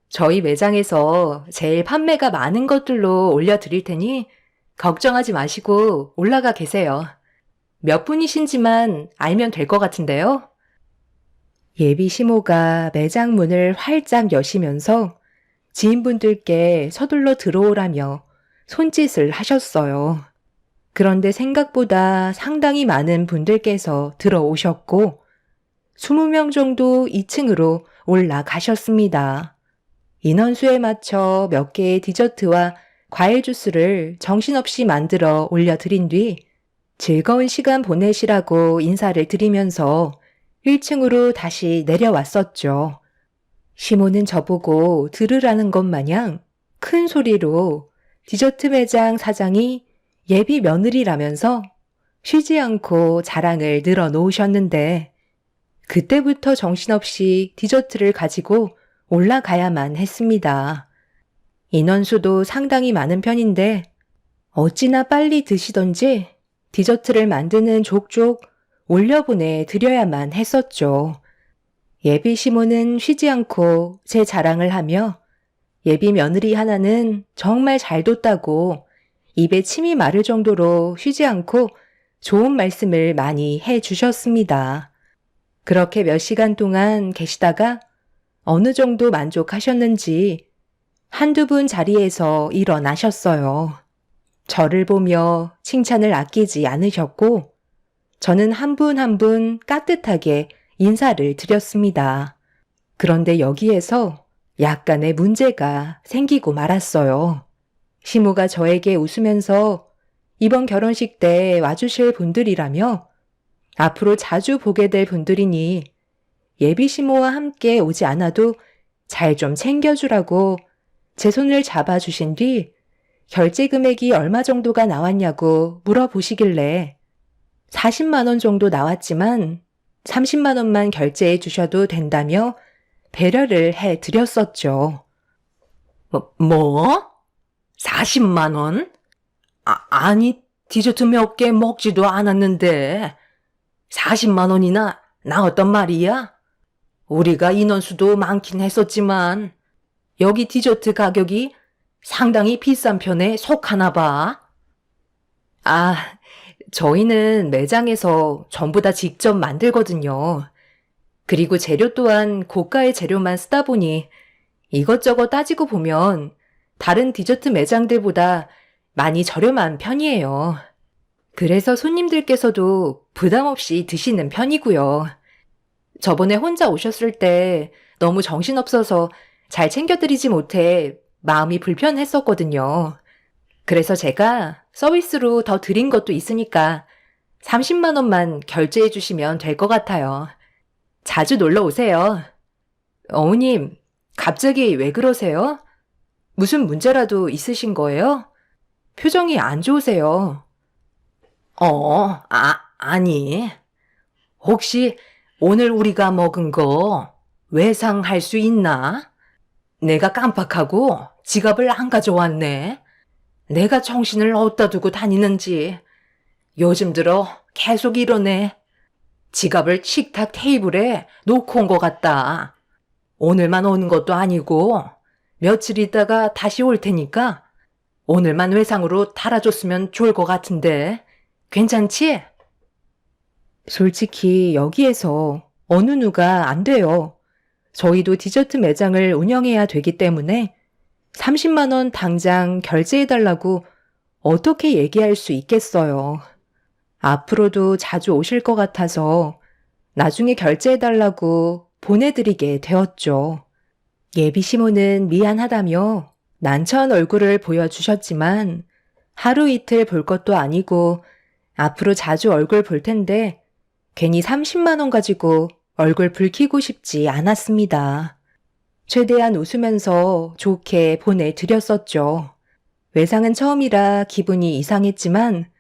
저희 매장에서 제일 판매가 많은 것들로 올려드릴 테니 걱정하지 마시고 올라가 계세요. 몇 분이신지만 알면 될 것 같은데요. 예비 시모가 매장 문을 활짝 여시면서 지인분들께 서둘러 들어오라며 손짓을 하셨어요. 그런데 생각보다 상당히 많은 분들께서 들어오셨고 20명 정도 2층으로 올라가셨습니다. 인원수에 맞춰 몇 개의 디저트와 과일 주스를 정신없이 만들어 올려드린 뒤 즐거운 시간 보내시라고 인사를 드리면서 1층으로 다시 내려왔었죠. 시모는 저보고 들으라는 것 마냥 큰 소리로 디저트 매장 사장이 예비 며느리라면서 쉬지 않고 자랑을 늘어놓으셨는데 그때부터 정신없이 디저트를 가지고 올라가야만 했습니다. 인원수도 상당히 많은 편인데 어찌나 빨리 드시던지 디저트를 만드는 족족 올려보내 드려야만 했었죠. 예비 시모는 쉬지 않고 제 자랑을 하며 예비 며느리 하나는 정말 잘 뒀다고 입에 침이 마를 정도로 쉬지 않고 좋은 말씀을 많이 해 주셨습니다. 그렇게 몇 시간 동안 계시다가 어느 정도 만족하셨는지 한두 분 자리에서 일어나셨어요. 저를 보며 칭찬을 아끼지 않으셨고 저는 한 분 한 분 깍듯하게 인사를 드렸습니다. 그런데 여기에서 약간의 문제가 생기고 말았어요. 시모가 저에게 웃으면서 이번 결혼식 때 와주실 분들이라며 앞으로 자주 보게 될 분들이니 예비 시모와 함께 오지 않아도 잘 좀 챙겨주라고 제 손을 잡아주신 뒤 결제 금액이 얼마 정도가 나왔냐고 물어보시길래 40만 원 정도 나왔지만 30만 원만 결제해 주셔도 된다며 배려를 해 드렸었죠. 뭐? 40만 원? 아니, 디저트 몇 개 먹지도 않았는데 40만 원이나 나왔단 말이야? 우리가 인원수도 많긴 했었지만 여기 디저트 가격이 상당히 비싼 편에 속하나 봐. 아, 저희는 매장에서 전부 다 직접 만들거든요. 그리고 재료 또한 고가의 재료만 쓰다 보니 이것저것 따지고 보면 다른 디저트 매장들보다 많이 저렴한 편이에요. 그래서 손님들께서도 부담 없이 드시는 편이고요. 저번에 혼자 오셨을 때 너무 정신없어서 잘 챙겨드리지 못해 마음이 불편했었거든요. 그래서 제가 서비스로 더 드린 것도 있으니까 30만 원만 결제해 주시면 될 것 같아요. 자주 놀러 오세요. 어머님, 갑자기 왜 그러세요? 무슨 문제라도 있으신 거예요? 표정이 안 좋으세요. 아니. 혹시 오늘 우리가 먹은 거 외상할 수 있나? 내가 깜빡하고 지갑을 안 가져왔네. 내가 정신을 어디다 두고 다니는지 요즘 들어 계속 이러네. 지갑을 식탁 테이블에 놓고 온 것 같다. 오늘만 오는 것도 아니고 며칠 있다가 다시 올 테니까 오늘만 외상으로 달아줬으면 좋을 것 같은데 괜찮지? 솔직히 여기에서 어느 누가 안 돼요. 저희도 디저트 매장을 운영해야 되기 때문에 30만 원 당장 결제해달라고 어떻게 얘기할 수 있겠어요. 앞으로도 자주 오실 것 같아서 나중에 결제해달라고 보내드리게 되었죠. 예비 시모는 미안하다며 난처한 얼굴을 보여주셨지만 하루 이틀 볼 것도 아니고 앞으로 자주 얼굴 볼 텐데 괜히 30만 원 가지고 얼굴 붉히고 싶지 않았습니다. 최대한 웃으면서 좋게 보내드렸었죠. 외상은 처음이라 기분이 이상했지만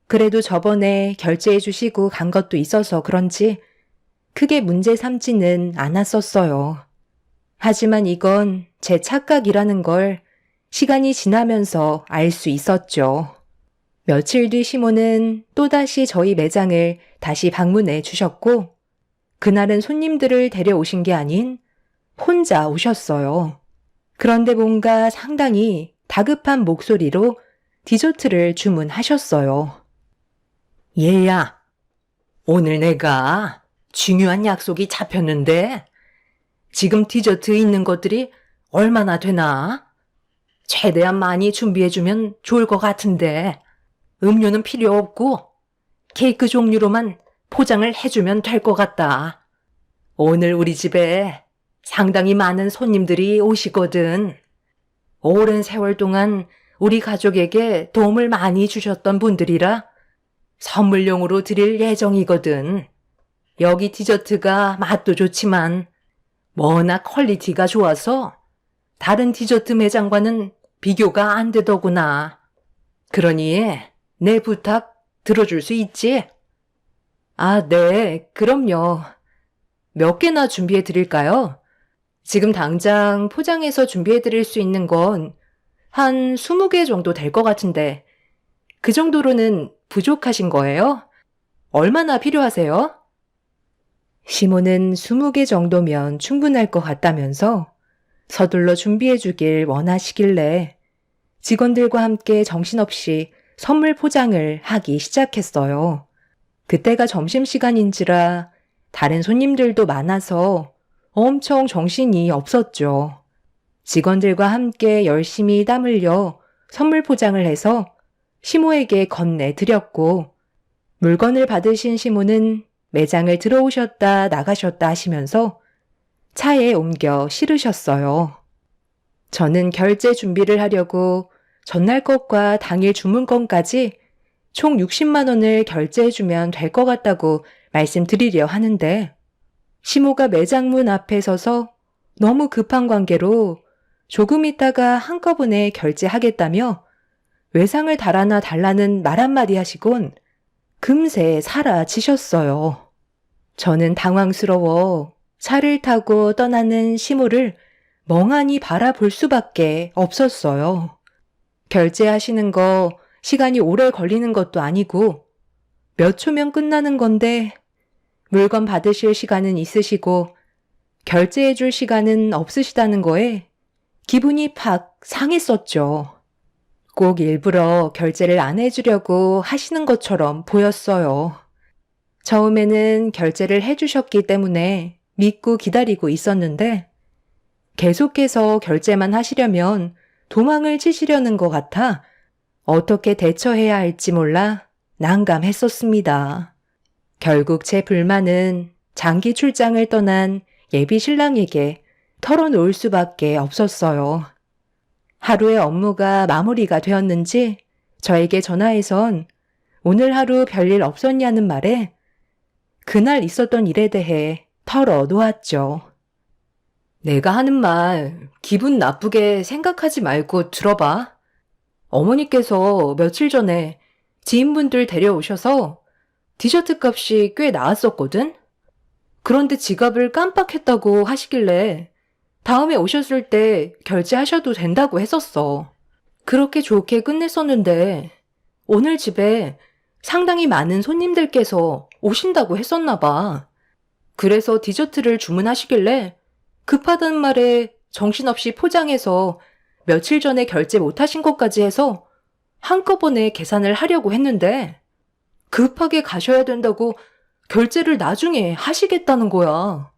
그래도 저번에 결제해 주시고 간 것도 있어서 그런지 크게 문제 삼지는 않았었어요. 하지만 이건 제 착각이라는 걸 시간이 지나면서 알 수 있었죠. 며칠 뒤 시모는 또다시 저희 매장을 다시 방문해 주셨고 그날은 손님들을 데려오신 게 아닌 혼자 오셨어요. 그런데 뭔가 상당히 다급한 목소리로 디저트를 주문하셨어요. 얘야, 오늘 내가 중요한 약속이 잡혔는데 지금 디저트 있는 것들이 얼마나 되나? 최대한 많이 준비해주면 좋을 것 같은데 음료는 필요 없고 케이크 종류로만 포장을 해주면 될 것 같다. 오늘 우리 집에 상당히 많은 손님들이 오시거든. 오랜 세월 동안 우리 가족에게 도움을 많이 주셨던 분들이라 선물용으로 드릴 예정이거든. 여기 디저트가 맛도 좋지만 워낙 퀄리티가 좋아서 다른 디저트 매장과는 비교가 안 되더구나. 그러니 내 부탁 들어줄 수 있지? 아, 네, 그럼요. 몇 개나 준비해 드릴까요? 지금 당장 포장해서 준비해 드릴 수 있는 건 한 20개 정도 될 것 같은데 그 정도로는 부족하신 거예요? 얼마나 필요하세요? 시모는 20개 정도면 충분할 것 같다면서 서둘러 준비해 주길 원하시길래 직원들과 함께 정신없이 선물 포장을 하기 시작했어요. 그때가 점심시간인지라 다른 손님들도 많아서 엄청 정신이 없었죠. 직원들과 함께 열심히 땀 흘려 선물 포장을 해서 시모에게 건네드렸고 물건을 받으신 시모는 매장을 들어오셨다 나가셨다 하시면서 차에 옮겨 실으셨어요. 저는 결제 준비를 하려고 전날 것과 당일 주문건까지 총 60만 원을 결제해주면 될 것 같다고 말씀드리려 하는데 시모가 매장 문 앞에 서서 너무 급한 관계로 조금 있다가 한꺼번에 결제하겠다며 외상을 달아나 달라는 말 한마디 하시곤 금세 사라지셨어요. 저는 당황스러워 차를 타고 떠나는 시모를 멍하니 바라볼 수밖에 없었어요. 결제하시는 거 시간이 오래 걸리는 것도 아니고 몇 초면 끝나는 건데 물건 받으실 시간은 있으시고 결제해 줄 시간은 없으시다는 거에 기분이 팍 상했었죠. 꼭 일부러 결제를 안 해주려고 하시는 것처럼 보였어요. 처음에는 결제를 해주셨기 때문에 믿고 기다리고 있었는데 계속해서 결제만 하시려면 도망을 치시려는 것 같아 어떻게 대처해야 할지 몰라 난감했었습니다. 결국 제 불만은 장기 출장을 떠난 예비 신랑에게 털어놓을 수밖에 없었어요. 하루의 업무가 마무리가 되었는지 저에게 전화해선 오늘 하루 별일 없었냐는 말에 그날 있었던 일에 대해 털어놓았죠. 내가 하는 말 기분 나쁘게 생각하지 말고 들어봐. 어머니께서 며칠 전에 지인분들 데려오셔서 디저트 값이 꽤 나왔었거든? 그런데 지갑을 깜빡했다고 하시길래 다음에 오셨을 때 결제하셔도 된다고 했었어. 그렇게 좋게 끝냈었는데 오늘 집에 상당히 많은 손님들께서 오신다고 했었나 봐. 그래서 디저트를 주문하시길래 급하다는 말에 정신없이 포장해서 며칠 전에 결제 못하신 것까지 해서 한꺼번에 계산을 하려고 했는데 급하게 가셔야 된다고 결제를 나중에 하시겠다는 거야.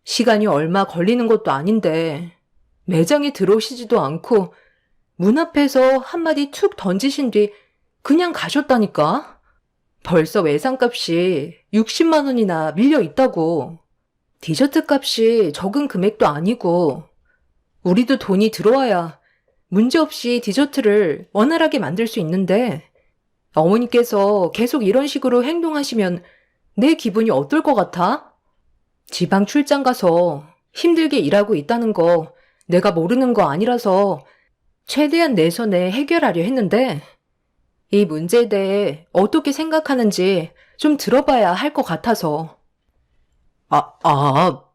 시간이 얼마 걸리는 것도 아닌데 매장에 들어오시지도 않고 문 앞에서 한마디 툭 던지신 뒤 그냥 가셨다니까? 벌써 외상값이 60만 원이나 밀려 있다고. 디저트 값이 적은 금액도 아니고 우리도 돈이 들어와야 문제없이 디저트를 원활하게 만들 수 있는데 어머니께서 계속 이런 식으로 행동하시면 내 기분이 어떨 것 같아? 지방 출장 가서 힘들게 일하고 있다는 거 내가 모르는 거 아니라서 최대한 내 선에 해결하려 했는데 이 문제에 대해 어떻게 생각하는지 좀 들어봐야 할 것 같아서.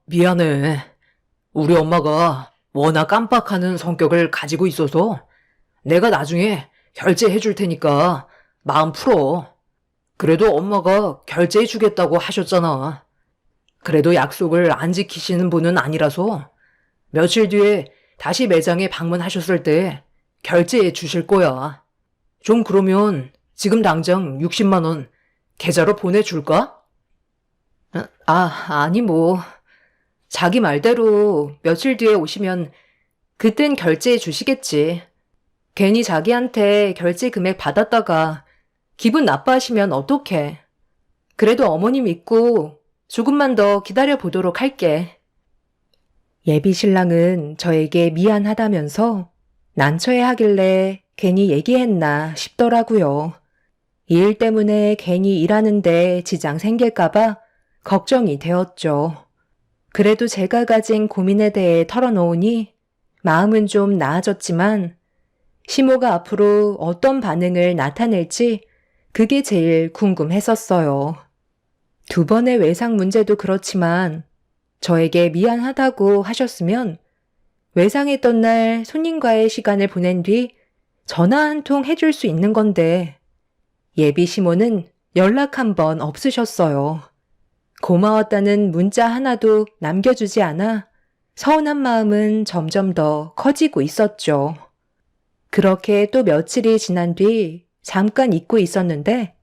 미안해. 우리 엄마가 워낙 깜빡하는 성격을 가지고 있어서 내가 나중에 결제해 줄 테니까 마음 풀어. 그래도 엄마가 결제해 주겠다고 하셨잖아. 그래도 약속을 안 지키시는 분은 아니라서 며칠 뒤에 다시 매장에 방문하셨을 때 결제해 주실 거야. 좀 그러면 지금 당장 60만 원 계좌로 보내줄까? 아니 뭐. 자기 말대로 며칠 뒤에 오시면 그땐 결제해 주시겠지. 괜히 자기한테 결제 금액 받았다가 기분 나빠하시면 어떡해. 그래도 어머니 믿고 조금만 더 기다려 보도록 할게. 예비 신랑은 저에게 미안하다면서 난처해 하길래 괜히 얘기했나 싶더라고요. 이 일 때문에 괜히 일하는데 지장 생길까봐 걱정이 되었죠. 그래도 제가 가진 고민에 대해 털어놓으니 마음은 좀 나아졌지만 시모가 앞으로 어떤 반응을 나타낼지 그게 제일 궁금했었어요. 두 번의 외상 문제도 그렇지만 저에게 미안하다고 하셨으면 외상했던 날 손님과의 시간을 보낸 뒤 전화 한 통 해줄 수 있는 건데 예비 시모는 연락 한 번 없으셨어요. 고마웠다는 문자 하나도 남겨주지 않아 서운한 마음은 점점 더 커지고 있었죠. 그렇게 또 며칠이 지난 뒤 잠깐 잊고 있었는데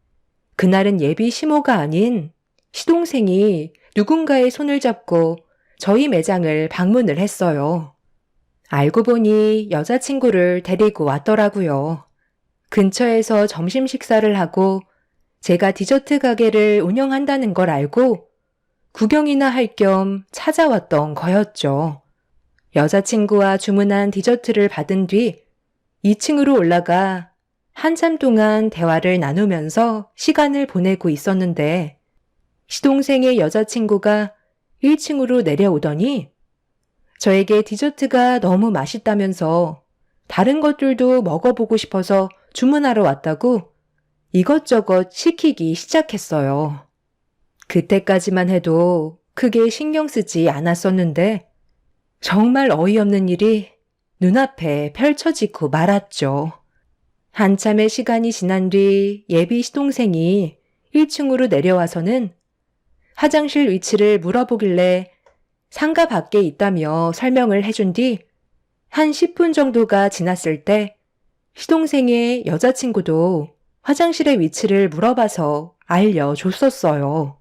그날은 예비 시모가 아닌 시동생이 누군가의 손을 잡고 저희 매장을 방문을 했어요. 알고 보니 여자친구를 데리고 왔더라고요. 근처에서 점심 식사를 하고 제가 디저트 가게를 운영한다는 걸 알고 구경이나 할 겸 찾아왔던 거였죠. 여자친구와 주문한 디저트를 받은 뒤 2층으로 올라가 한참 동안 대화를 나누면서 시간을 보내고 있었는데 시동생의 여자친구가 1층으로 내려오더니 저에게 디저트가 너무 맛있다면서 다른 것들도 먹어보고 싶어서 주문하러 왔다고 이것저것 시키기 시작했어요. 그때까지만 해도 크게 신경 쓰지 않았었는데 정말 어이없는 일이 눈앞에 펼쳐지고 말았죠. 한참의 시간이 지난 뒤 예비 시동생이 1층으로 내려와서는 화장실 위치를 물어보길래 상가 밖에 있다며 설명을 해준 뒤 한 10분 정도가 지났을 때 시동생의 여자친구도 화장실의 위치를 물어봐서 알려줬었어요.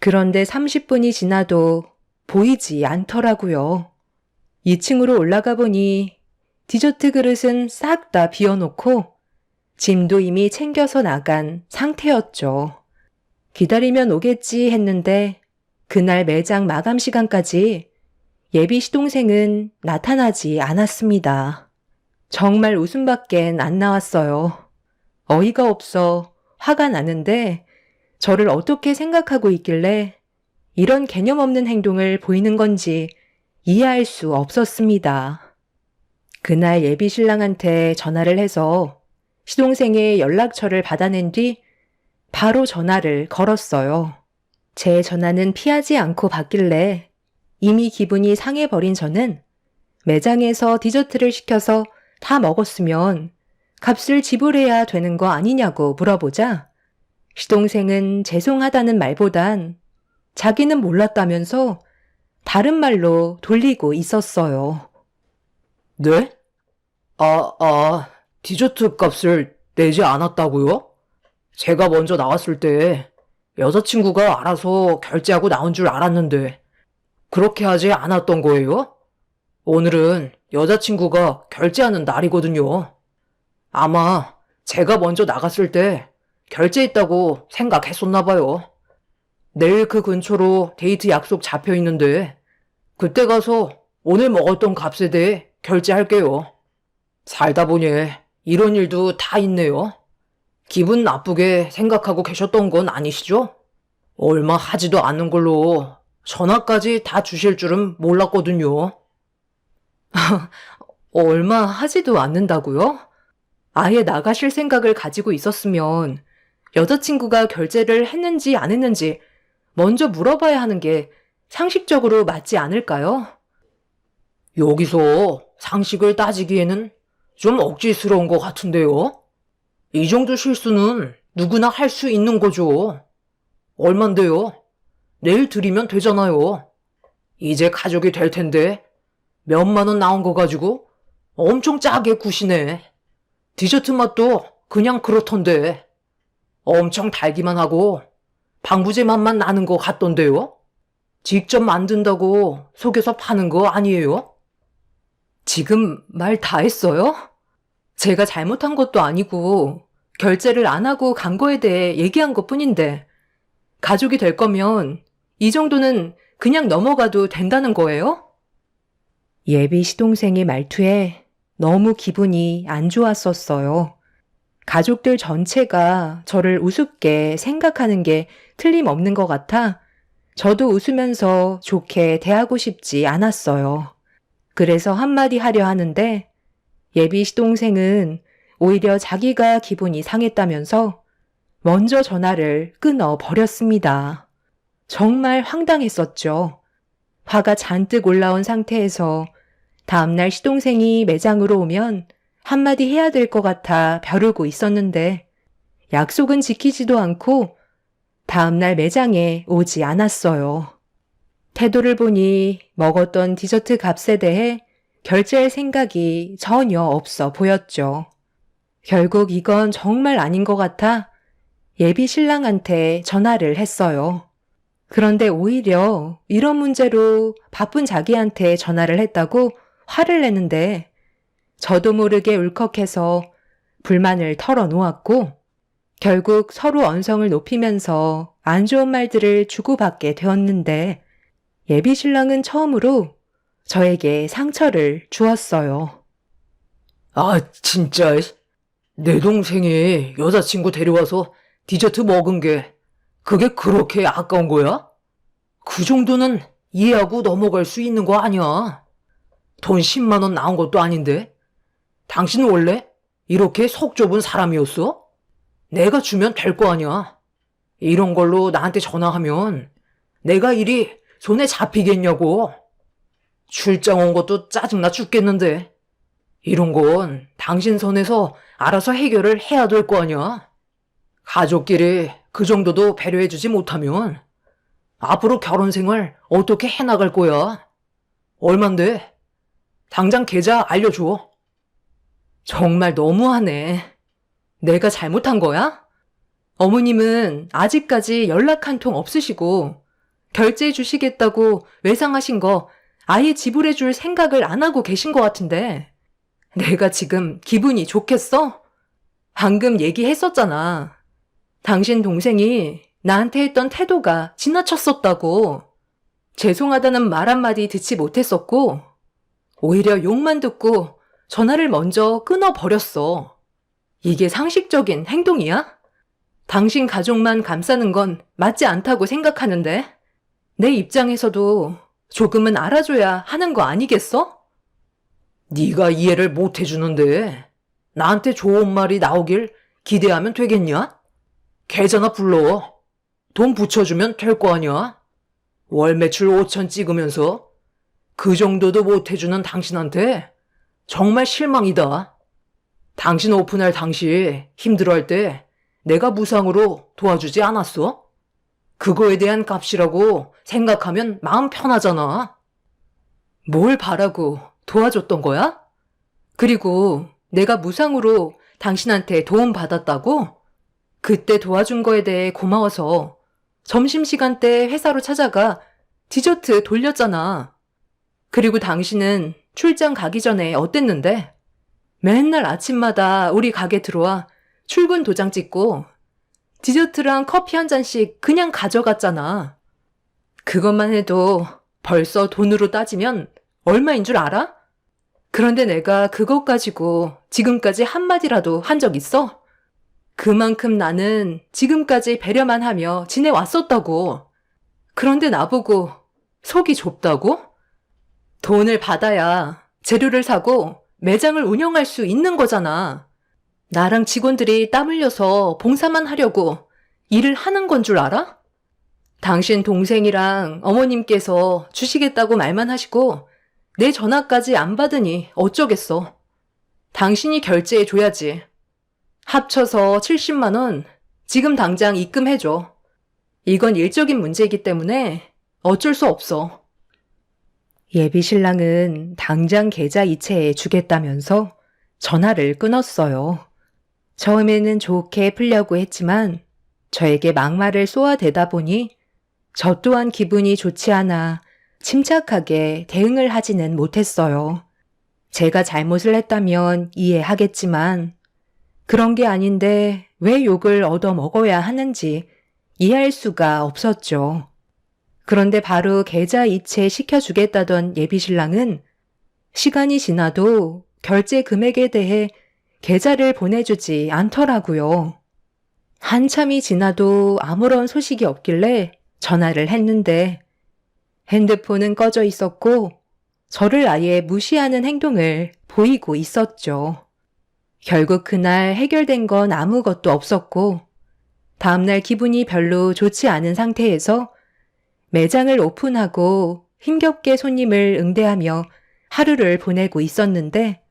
그런데 30분이 지나도 보이지 않더라고요. 2층으로 올라가 보니 디저트 그릇은 싹 다 비워놓고 짐도 이미 챙겨서 나간 상태였죠. 기다리면 오겠지 했는데 그날 매장 마감 시간까지 예비 시동생은 나타나지 않았습니다. 정말 웃음밖엔 안 나왔어요. 어이가 없어 화가 나는데 저를 어떻게 생각하고 있길래 이런 개념 없는 행동을 보이는 건지 이해할 수 없었습니다. 그날 예비 신랑한테 전화를 해서 시동생의 연락처를 받아낸 뒤 바로 전화를 걸었어요. 제 전화는 피하지 않고 받길래 이미 기분이 상해버린 저는 매장에서 디저트를 시켜서 다 먹었으면 값을 지불해야 되는 거 아니냐고 물어보자 시동생은 죄송하다는 말보단 자기는 몰랐다면서 다른 말로 돌리고 있었어요. 네? 디저트 값을 내지 않았다고요? 제가 먼저 나왔을 때 여자친구가 알아서 결제하고 나온 줄 알았는데 그렇게 하지 않았던 거예요? 오늘은 여자친구가 결제하는 날이거든요. 아마 제가 먼저 나갔을 때 결제했다고 생각했었나 봐요. 내일 그 근처로 데이트 약속 잡혀 있는데 그때 가서 오늘 먹었던 값에 대해 결제할게요. 살다 보니 이런 일도 다 있네요. 기분 나쁘게 생각하고 계셨던 건 아니시죠? 얼마 하지도 않는 걸로 전화까지 다 주실 줄은 몰랐거든요. 얼마 하지도 않는다고요? 아예 나가실 생각을 가지고 있었으면 여자친구가 결제를 했는지 안 했는지 먼저 물어봐야 하는 게 상식적으로 맞지 않을까요? 여기서 상식을 따지기에는 좀 억지스러운 것 같은데요? 이 정도 실수는 누구나 할 수 있는 거죠. 얼만데요? 내일 드리면 되잖아요. 이제 가족이 될 텐데 몇만 원 나온 거 가지고 엄청 짜게 구시네. 디저트 맛도 그냥 그렇던데 엄청 달기만 하고 방부제 맛만 나는 거 같던데요? 직접 만든다고 속여서 파는 거 아니에요? 지금 말 다 했어요? 제가 잘못한 것도 아니고 결제를 안 하고 간 거에 대해 얘기한 것 뿐인데 가족이 될 거면 이 정도는 그냥 넘어가도 된다는 거예요? 예비 시동생의 말투에 너무 기분이 안 좋았었어요. 가족들 전체가 저를 우습게 생각하는 게 틀림없는 것 같아 저도 웃으면서 좋게 대하고 싶지 않았어요. 그래서 한마디 하려 하는데 예비 시동생은 오히려 자기가 기분이 상했다면서 먼저 전화를 끊어 버렸습니다. 정말 황당했었죠. 화가 잔뜩 올라온 상태에서 다음날 시동생이 매장으로 오면 한마디 해야 될 것 같아 벼르고 있었는데 약속은 지키지도 않고 다음날 매장에 오지 않았어요. 태도를 보니 먹었던 디저트 값에 대해 결제할 생각이 전혀 없어 보였죠. 결국 이건 정말 아닌 것 같아 예비 신랑한테 전화를 했어요. 그런데 오히려 이런 문제로 바쁜 자기한테 전화를 했다고 화를 내는데 저도 모르게 울컥해서 불만을 털어놓았고 결국 서로 언성을 높이면서 안 좋은 말들을 주고받게 되었는데 예비 신랑은 처음으로 저에게 상처를 주었어요. 진짜 내 동생이 여자친구 데려와서 디저트 먹은 게 그게 그렇게 아까운 거야? 그 정도는 이해하고 넘어갈 수 있는 거 아니야. 돈 10만 원 나온 것도 아닌데? 당신 원래 이렇게 속 좁은 사람이었어? 내가 주면 될 거 아니야. 이런 걸로 나한테 전화하면 내가 일이 손에 잡히겠냐고. 출장 온 것도 짜증나 죽겠는데. 이런 건 당신 선에서 알아서 해결을 해야 될 거 아니야. 가족끼리 그 정도도 배려해주지 못하면 앞으로 결혼 생활 어떻게 해나갈 거야? 얼만데? 당장 계좌 알려줘. 정말 너무하네. 내가 잘못한 거야? 어머님은 아직까지 연락 한 통 없으시고 결제해 주시겠다고 외상하신 거 아예 지불해 줄 생각을 안 하고 계신 것 같은데 내가 지금 기분이 좋겠어? 방금 얘기했었잖아. 당신 동생이 나한테 했던 태도가 지나쳤었다고. 죄송하다는 말 한마디 듣지 못했었고 오히려 욕만 듣고 전화를 먼저 끊어버렸어. 이게 상식적인 행동이야? 당신 가족만 감싸는 건 맞지 않다고 생각하는데 내 입장에서도 조금은 알아줘야 하는 거 아니겠어? 네가 이해를 못 해주는데 나한테 좋은 말이 나오길 기대하면 되겠냐? 계좌나 불러. 돈 붙여주면 될 거 아니야? 월 매출 5천 찍으면서 그 정도도 못 해주는 당신한테 정말 실망이다. 당신 오픈할 당시 힘들어할 때 내가 무상으로 도와주지 않았어? 그거에 대한 값이라고 생각하면 마음 편하잖아. 뭘 바라고 도와줬던 거야? 그리고 내가 무상으로 당신한테 도움 받았다고? 그때 도와준 거에 대해 고마워서 점심시간 때 회사로 찾아가 디저트 돌렸잖아. 그리고 당신은 출장 가기 전에 어땠는데? 맨날 아침마다 우리 가게 들어와 출근 도장 찍고 디저트랑 커피 한 잔씩 그냥 가져갔잖아. 그것만 해도 벌써 돈으로 따지면 얼마인 줄 알아? 그런데 내가 그것 가지고 지금까지 한마디라도 한 적 있어? 그만큼 나는 지금까지 배려만 하며 지내왔었다고. 그런데 나보고 속이 좁다고? 돈을 받아야 재료를 사고 매장을 운영할 수 있는 거잖아. 나랑 직원들이 땀 흘려서 봉사만 하려고 일을 하는 건 줄 알아? 당신 동생이랑 어머님께서 주시겠다고 말만 하시고 내 전화까지 안 받으니 어쩌겠어. 당신이 결제해 줘야지. 합쳐서 70만 원 지금 당장 입금해줘. 이건 일적인 문제이기 때문에 어쩔 수 없어. 예비 신랑은 당장 계좌 이체해 주겠다면서 전화를 끊었어요. 처음에는 좋게 풀려고 했지만 저에게 막말을 쏘아대다 보니 저 또한 기분이 좋지 않아 침착하게 대응을 하지는 못했어요. 제가 잘못을 했다면 이해하겠지만 그런 게 아닌데 왜 욕을 얻어먹어야 하는지 이해할 수가 없었죠. 그런데 바로 계좌 이체 시켜주겠다던 예비신랑은 시간이 지나도 결제 금액에 대해 계좌를 보내주지 않더라고요. 한참이 지나도 아무런 소식이 없길래 전화를 했는데 핸드폰은 꺼져 있었고 저를 아예 무시하는 행동을 보이고 있었죠. 결국 그날 해결된 건 아무것도 없었고 다음날 기분이 별로 좋지 않은 상태에서 매장을 오픈하고 힘겹게 손님을 응대하며 하루를 보내고 있었는데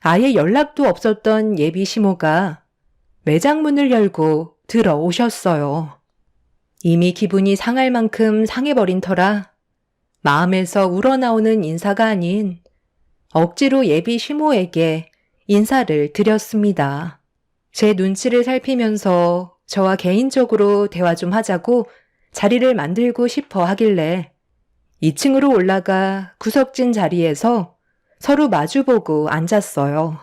아예 연락도 없었던 예비 시모가 매장 문을 열고 들어오셨어요. 이미 기분이 상할 만큼 상해버린 터라 마음에서 우러나오는 인사가 아닌 억지로 예비 시모에게 인사를 드렸습니다. 제 눈치를 살피면서 저와 개인적으로 대화 좀 하자고 자리를 만들고 싶어 하길래 2층으로 올라가 구석진 자리에서 서로 마주보고 앉았어요.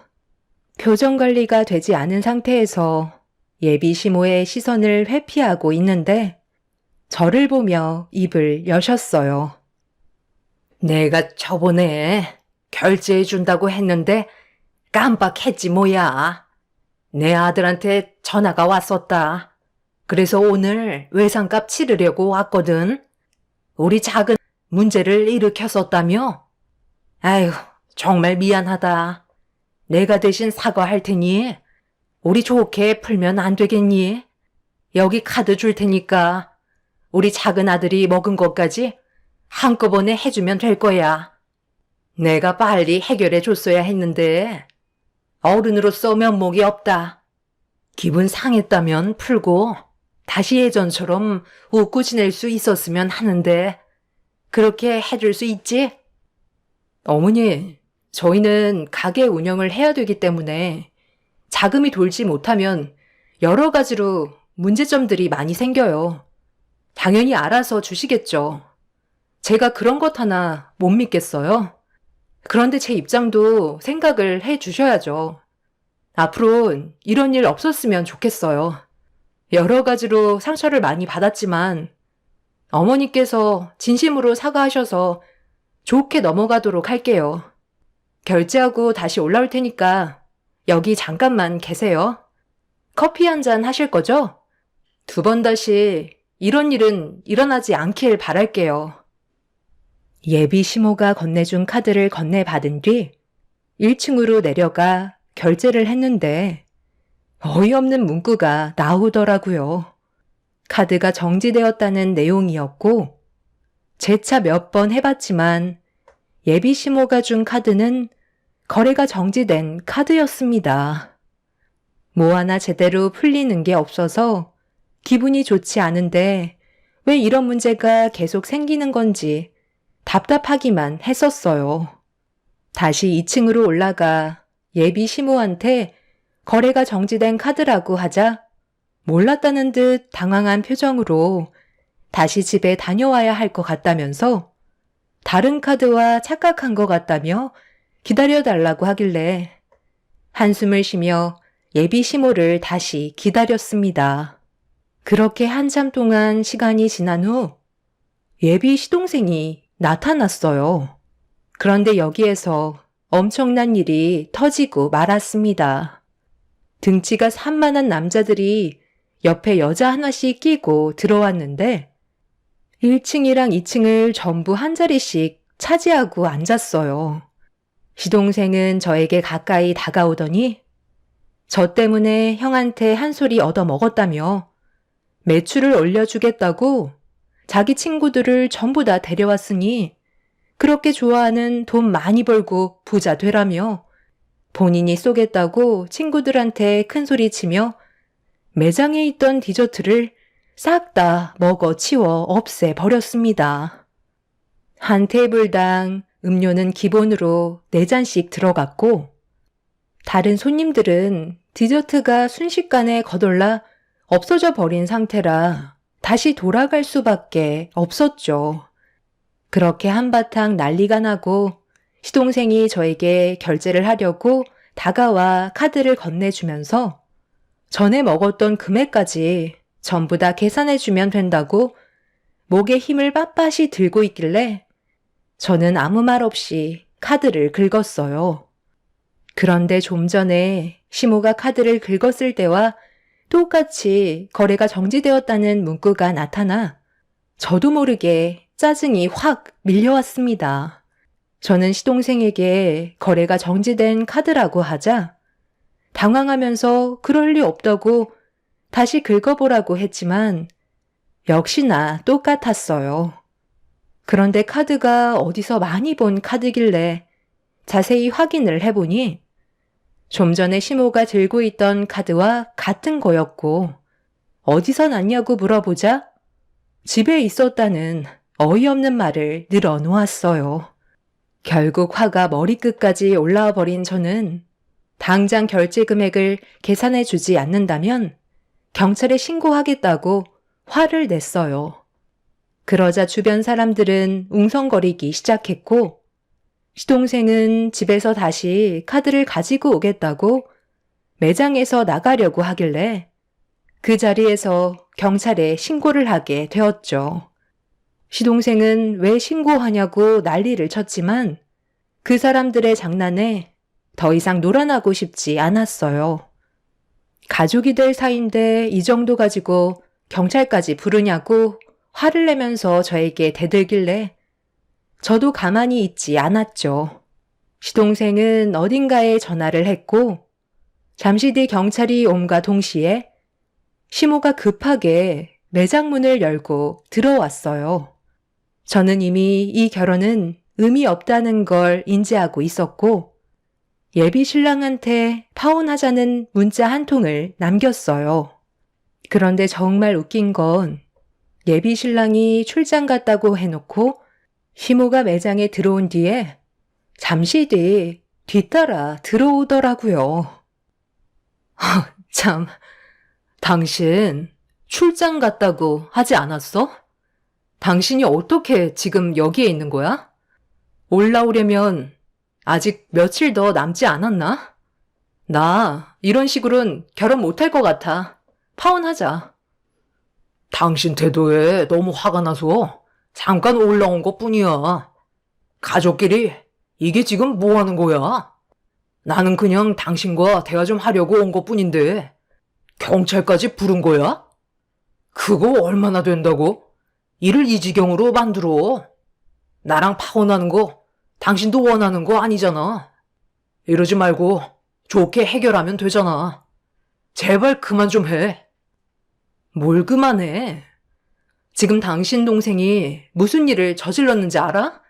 표정 관리가 되지 않은 상태에서 예비 시모의 시선을 회피하고 있는데 저를 보며 입을 여셨어요. 내가 저번에 결제해준다고 했는데 깜빡했지 뭐야. 내 아들한테 전화가 왔었다. 그래서 오늘 외상값 치르려고 왔거든. 우리 작은 문제를 일으켰었다며? 아휴, 정말 미안하다. 내가 대신 사과할 테니 우리 좋게 풀면 안 되겠니? 여기 카드 줄 테니까 우리 작은 아들이 먹은 것까지 한꺼번에 해주면 될 거야. 내가 빨리 해결해 줬어야 했는데 어른으로서 면목이 없다. 기분 상했다면 풀고 다시 예전처럼 웃고 지낼 수 있었으면 하는데 그렇게 해줄 수 있지? 어머니, 저희는 가게 운영을 해야 되기 때문에 자금이 돌지 못하면 여러 가지로 문제점들이 많이 생겨요. 당연히 알아서 주시겠죠. 제가 그런 것 하나 못 믿겠어요. 그런데 제 입장도 생각을 해 주셔야죠. 앞으로 이런 일 없었으면 좋겠어요. 여러 가지로 상처를 많이 받았지만 어머니께서 진심으로 사과하셔서 좋게 넘어가도록 할게요. 결제하고 다시 올라올 테니까 여기 잠깐만 계세요. 커피 한 잔 하실 거죠? 2번 다시 이런 일은 일어나지 않길 바랄게요. 예비 시모가 건네준 카드를 건네받은 뒤 1층으로 내려가 결제를 했는데 어이없는 문구가 나오더라고요. 카드가 정지되었다는 내용이었고 재차 몇 번 해봤지만 예비 시모가 준 카드는 거래가 정지된 카드였습니다. 뭐 하나 제대로 풀리는 게 없어서 기분이 좋지 않은데 왜 이런 문제가 계속 생기는 건지 답답하기만 했었어요. 다시 2층으로 올라가 예비 시모한테 거래가 정지된 카드라고 하자 몰랐다는 듯 당황한 표정으로 다시 집에 다녀와야 할 것 같다면서 다른 카드와 착각한 것 같다며 기다려달라고 하길래 한숨을 쉬며 예비 시모를 다시 기다렸습니다. 그렇게 한참 동안 시간이 지난 후 예비 시동생이 나타났어요. 그런데 여기에서 엄청난 일이 터지고 말았습니다. 등치가 산만한 남자들이 옆에 여자 하나씩 끼고 들어왔는데 1층이랑 2층을 전부 한 자리씩 차지하고 앉았어요. 시동생은 저에게 가까이 다가오더니 저 때문에 형한테 한 소리 얻어먹었다며 매출을 올려주겠다고 자기 친구들을 전부 다 데려왔으니 그렇게 좋아하는 돈 많이 벌고 부자 되라며 본인이 쏘겠다고 친구들한테 큰 소리 치며 매장에 있던 디저트를 싹 다 먹어 치워 없애버렸습니다. 한 테이블당 음료는 기본으로 4잔씩 들어갔고 다른 손님들은 디저트가 순식간에 거덜나 없어져 버린 상태라 다시 돌아갈 수밖에 없었죠. 그렇게 한바탕 난리가 나고 시동생이 저에게 결제를 하려고 다가와 카드를 건네주면서 전에 먹었던 금액까지 전부 다 계산해주면 된다고 목에 힘을 빳빳이 들고 있길래 저는 아무 말 없이 카드를 긁었어요. 그런데 좀 전에 시모가 카드를 긁었을 때와 똑같이 거래가 정지되었다는 문구가 나타나 저도 모르게 짜증이 확 밀려왔습니다. 저는 시동생에게 거래가 정지된 카드라고 하자 당황하면서 그럴 리 없다고 다시 긁어보라고 했지만 역시나 똑같았어요. 그런데 카드가 어디서 많이 본 카드길래 자세히 확인을 해보니 좀 전에 시모가 들고 있던 카드와 같은 거였고 어디서 났냐고 물어보자 집에 있었다는 어이없는 말을 늘어놓았어요. 결국 화가 머리끝까지 올라와 버린 저는 당장 결제 금액을 계산해 주지 않는다면 경찰에 신고하겠다고 화를 냈어요. 그러자 주변 사람들은 웅성거리기 시작했고 시동생은 집에서 다시 카드를 가지고 오겠다고 매장에서 나가려고 하길래 그 자리에서 경찰에 신고를 하게 되었죠. 시동생은 왜 신고하냐고 난리를 쳤지만 그 사람들의 장난에 더 이상 놀아나고 싶지 않았어요. 가족이 될 사이인데 이 정도 가지고 경찰까지 부르냐고 화를 내면서 저에게 대들길래 저도 가만히 있지 않았죠. 시동생은 어딘가에 전화를 했고 잠시 뒤 경찰이 옴과 동시에 시모가 급하게 매장 문을 열고 들어왔어요. 저는 이미 이 결혼은 의미 없다는 걸 인지하고 있었고 예비 신랑한테 파혼하자는 문자 한 통을 남겼어요. 그런데 정말 웃긴 건 예비 신랑이 출장 갔다고 해놓고 시모가 매장에 들어온 뒤에 잠시 뒤 뒤따라 들어오더라고요. 참, 당신 출장 갔다고 하지 않았어? 당신이 어떻게 지금 여기에 있는 거야? 올라오려면 아직 며칠 더 남지 않았나? 나 이런 식으로는 결혼 못할 것 같아. 파혼하자. 당신 태도에 너무 화가 나서 잠깐 올라온 것뿐이야. 가족끼리 이게 지금 뭐 하는 거야? 나는 그냥 당신과 대화 좀 하려고 온 것뿐인데 경찰까지 부른 거야? 그거 얼마나 된다고? 일을 이 지경으로 만들어. 나랑 파혼하는 거 당신도 원하는 거 아니잖아. 이러지 말고 좋게 해결하면 되잖아. 제발 그만 좀 해. 뭘 그만해. 지금 당신 동생이 무슨 일을 저질렀는지 알아?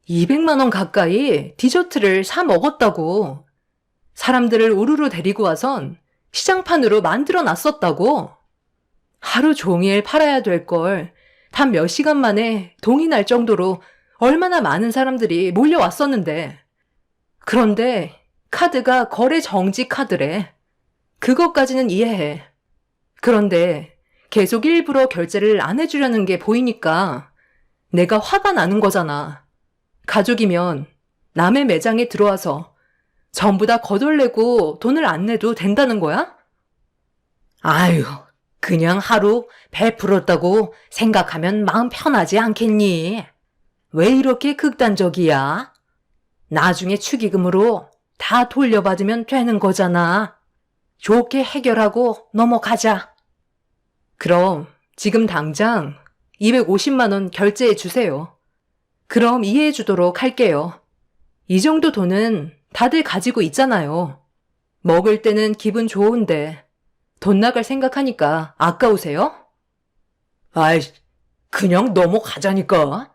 200만 원 가까이 디저트를 사 먹었다고. 사람들을 우르르 데리고 와선 시장판으로 만들어 놨었다고. 하루 종일 팔아야 될 걸 단 몇 시간 만에 동이 날 정도로 얼마나 많은 사람들이 몰려왔었는데. 그런데 카드가 거래 정지 카드래. 그것까지는 이해해. 그런데 계속 일부러 결제를 안 해주려는 게 보이니까 내가 화가 나는 거잖아. 가족이면 남의 매장에 들어와서 전부 다 거덜내고 돈을 안 내도 된다는 거야? 아유, 그냥 하루 베풀었다고 생각하면 마음 편하지 않겠니? 왜 이렇게 극단적이야? 나중에 축의금으로 다 돌려받으면 되는 거잖아. 좋게 해결하고 넘어가자. 그럼 지금 당장 250만 원 결제해 주세요. 그럼 이해해 주도록 할게요. 이 정도 돈은 다들 가지고 있잖아요. 먹을 때는 기분 좋은데 돈 나갈 생각하니까 아까우세요? 아이, 그냥 넘어가자니까.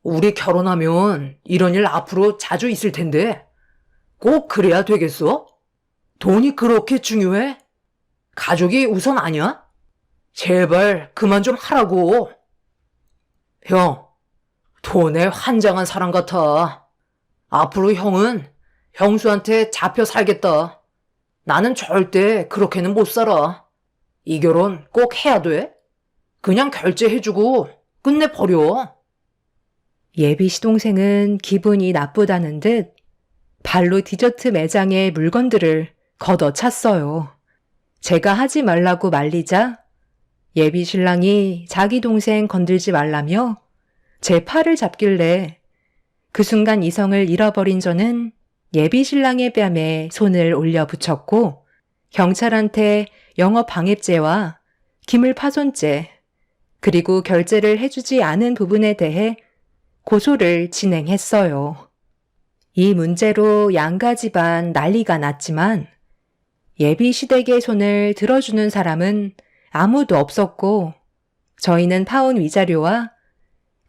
우리 결혼하면 이런 일 앞으로 자주 있을 텐데 꼭 그래야 되겠어? 돈이 그렇게 중요해? 가족이 우선 아니야? 제발 그만 좀 하라고. 형, 돈에 환장한 사람 같아. 앞으로 형은 형수한테 잡혀 살겠다. 나는 절대 그렇게는 못 살아. 이 결혼 꼭 해야 돼? 그냥 결제해주고 끝내버려. 예비 시동생은 기분이 나쁘다는 듯 발로 디저트 매장의 물건들을 걷어찼어요. 제가 하지 말라고 말리자 예비 신랑이 자기 동생 건들지 말라며 제 팔을 잡길래 그 순간 이성을 잃어버린 저는 예비 신랑의 뺨에 손을 올려 붙였고 경찰한테 영업방해죄와 기물파손죄 그리고 결제를 해주지 않은 부분에 대해 고소를 진행했어요. 이 문제로 양가 집안 난리가 났지만 예비 시댁의 손을 들어주는 사람은 아무도 없었고 저희는 파혼 위자료와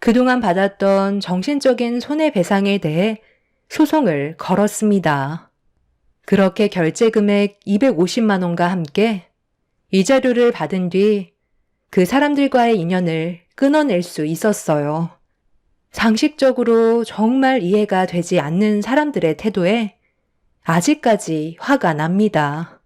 그동안 받았던 정신적인 손해배상에 대해 소송을 걸었습니다. 그렇게 결제 금액 250만 원과 함께 위자료를 받은 뒤 그 사람들과의 인연을 끊어낼 수 있었어요. 상식적으로 정말 이해가 되지 않는 사람들의 태도에 아직까지 화가 납니다.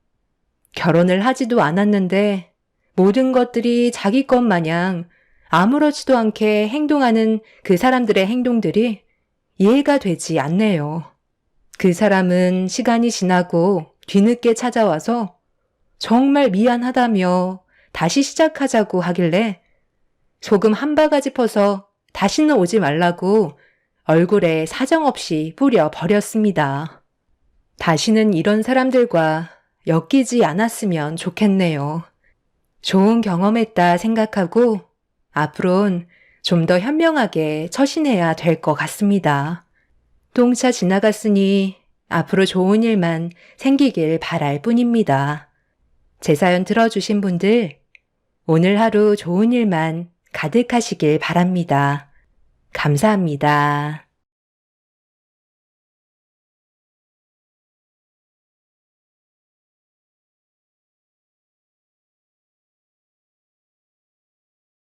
결혼을 하지도 않았는데 모든 것들이 자기 것 마냥 아무렇지도 않게 행동하는 그 사람들의 행동들이 이해가 되지 않네요. 그 사람은 시간이 지나고 뒤늦게 찾아와서 정말 미안하다며 다시 시작하자고 하길래 소금 한 바가지 퍼서 다시는 오지 말라고 얼굴에 사정없이 뿌려 버렸습니다. 다시는 이런 사람들과 엮이지 않았으면 좋겠네요. 좋은 경험했다 생각하고 앞으론 좀 더 현명하게 처신해야 될 것 같습니다. 동차 지나갔으니 앞으로 좋은 일만 생기길 바랄 뿐입니다. 제 사연 들어주신 분들, 오늘 하루 좋은 일만 가득하시길 바랍니다. 감사합니다.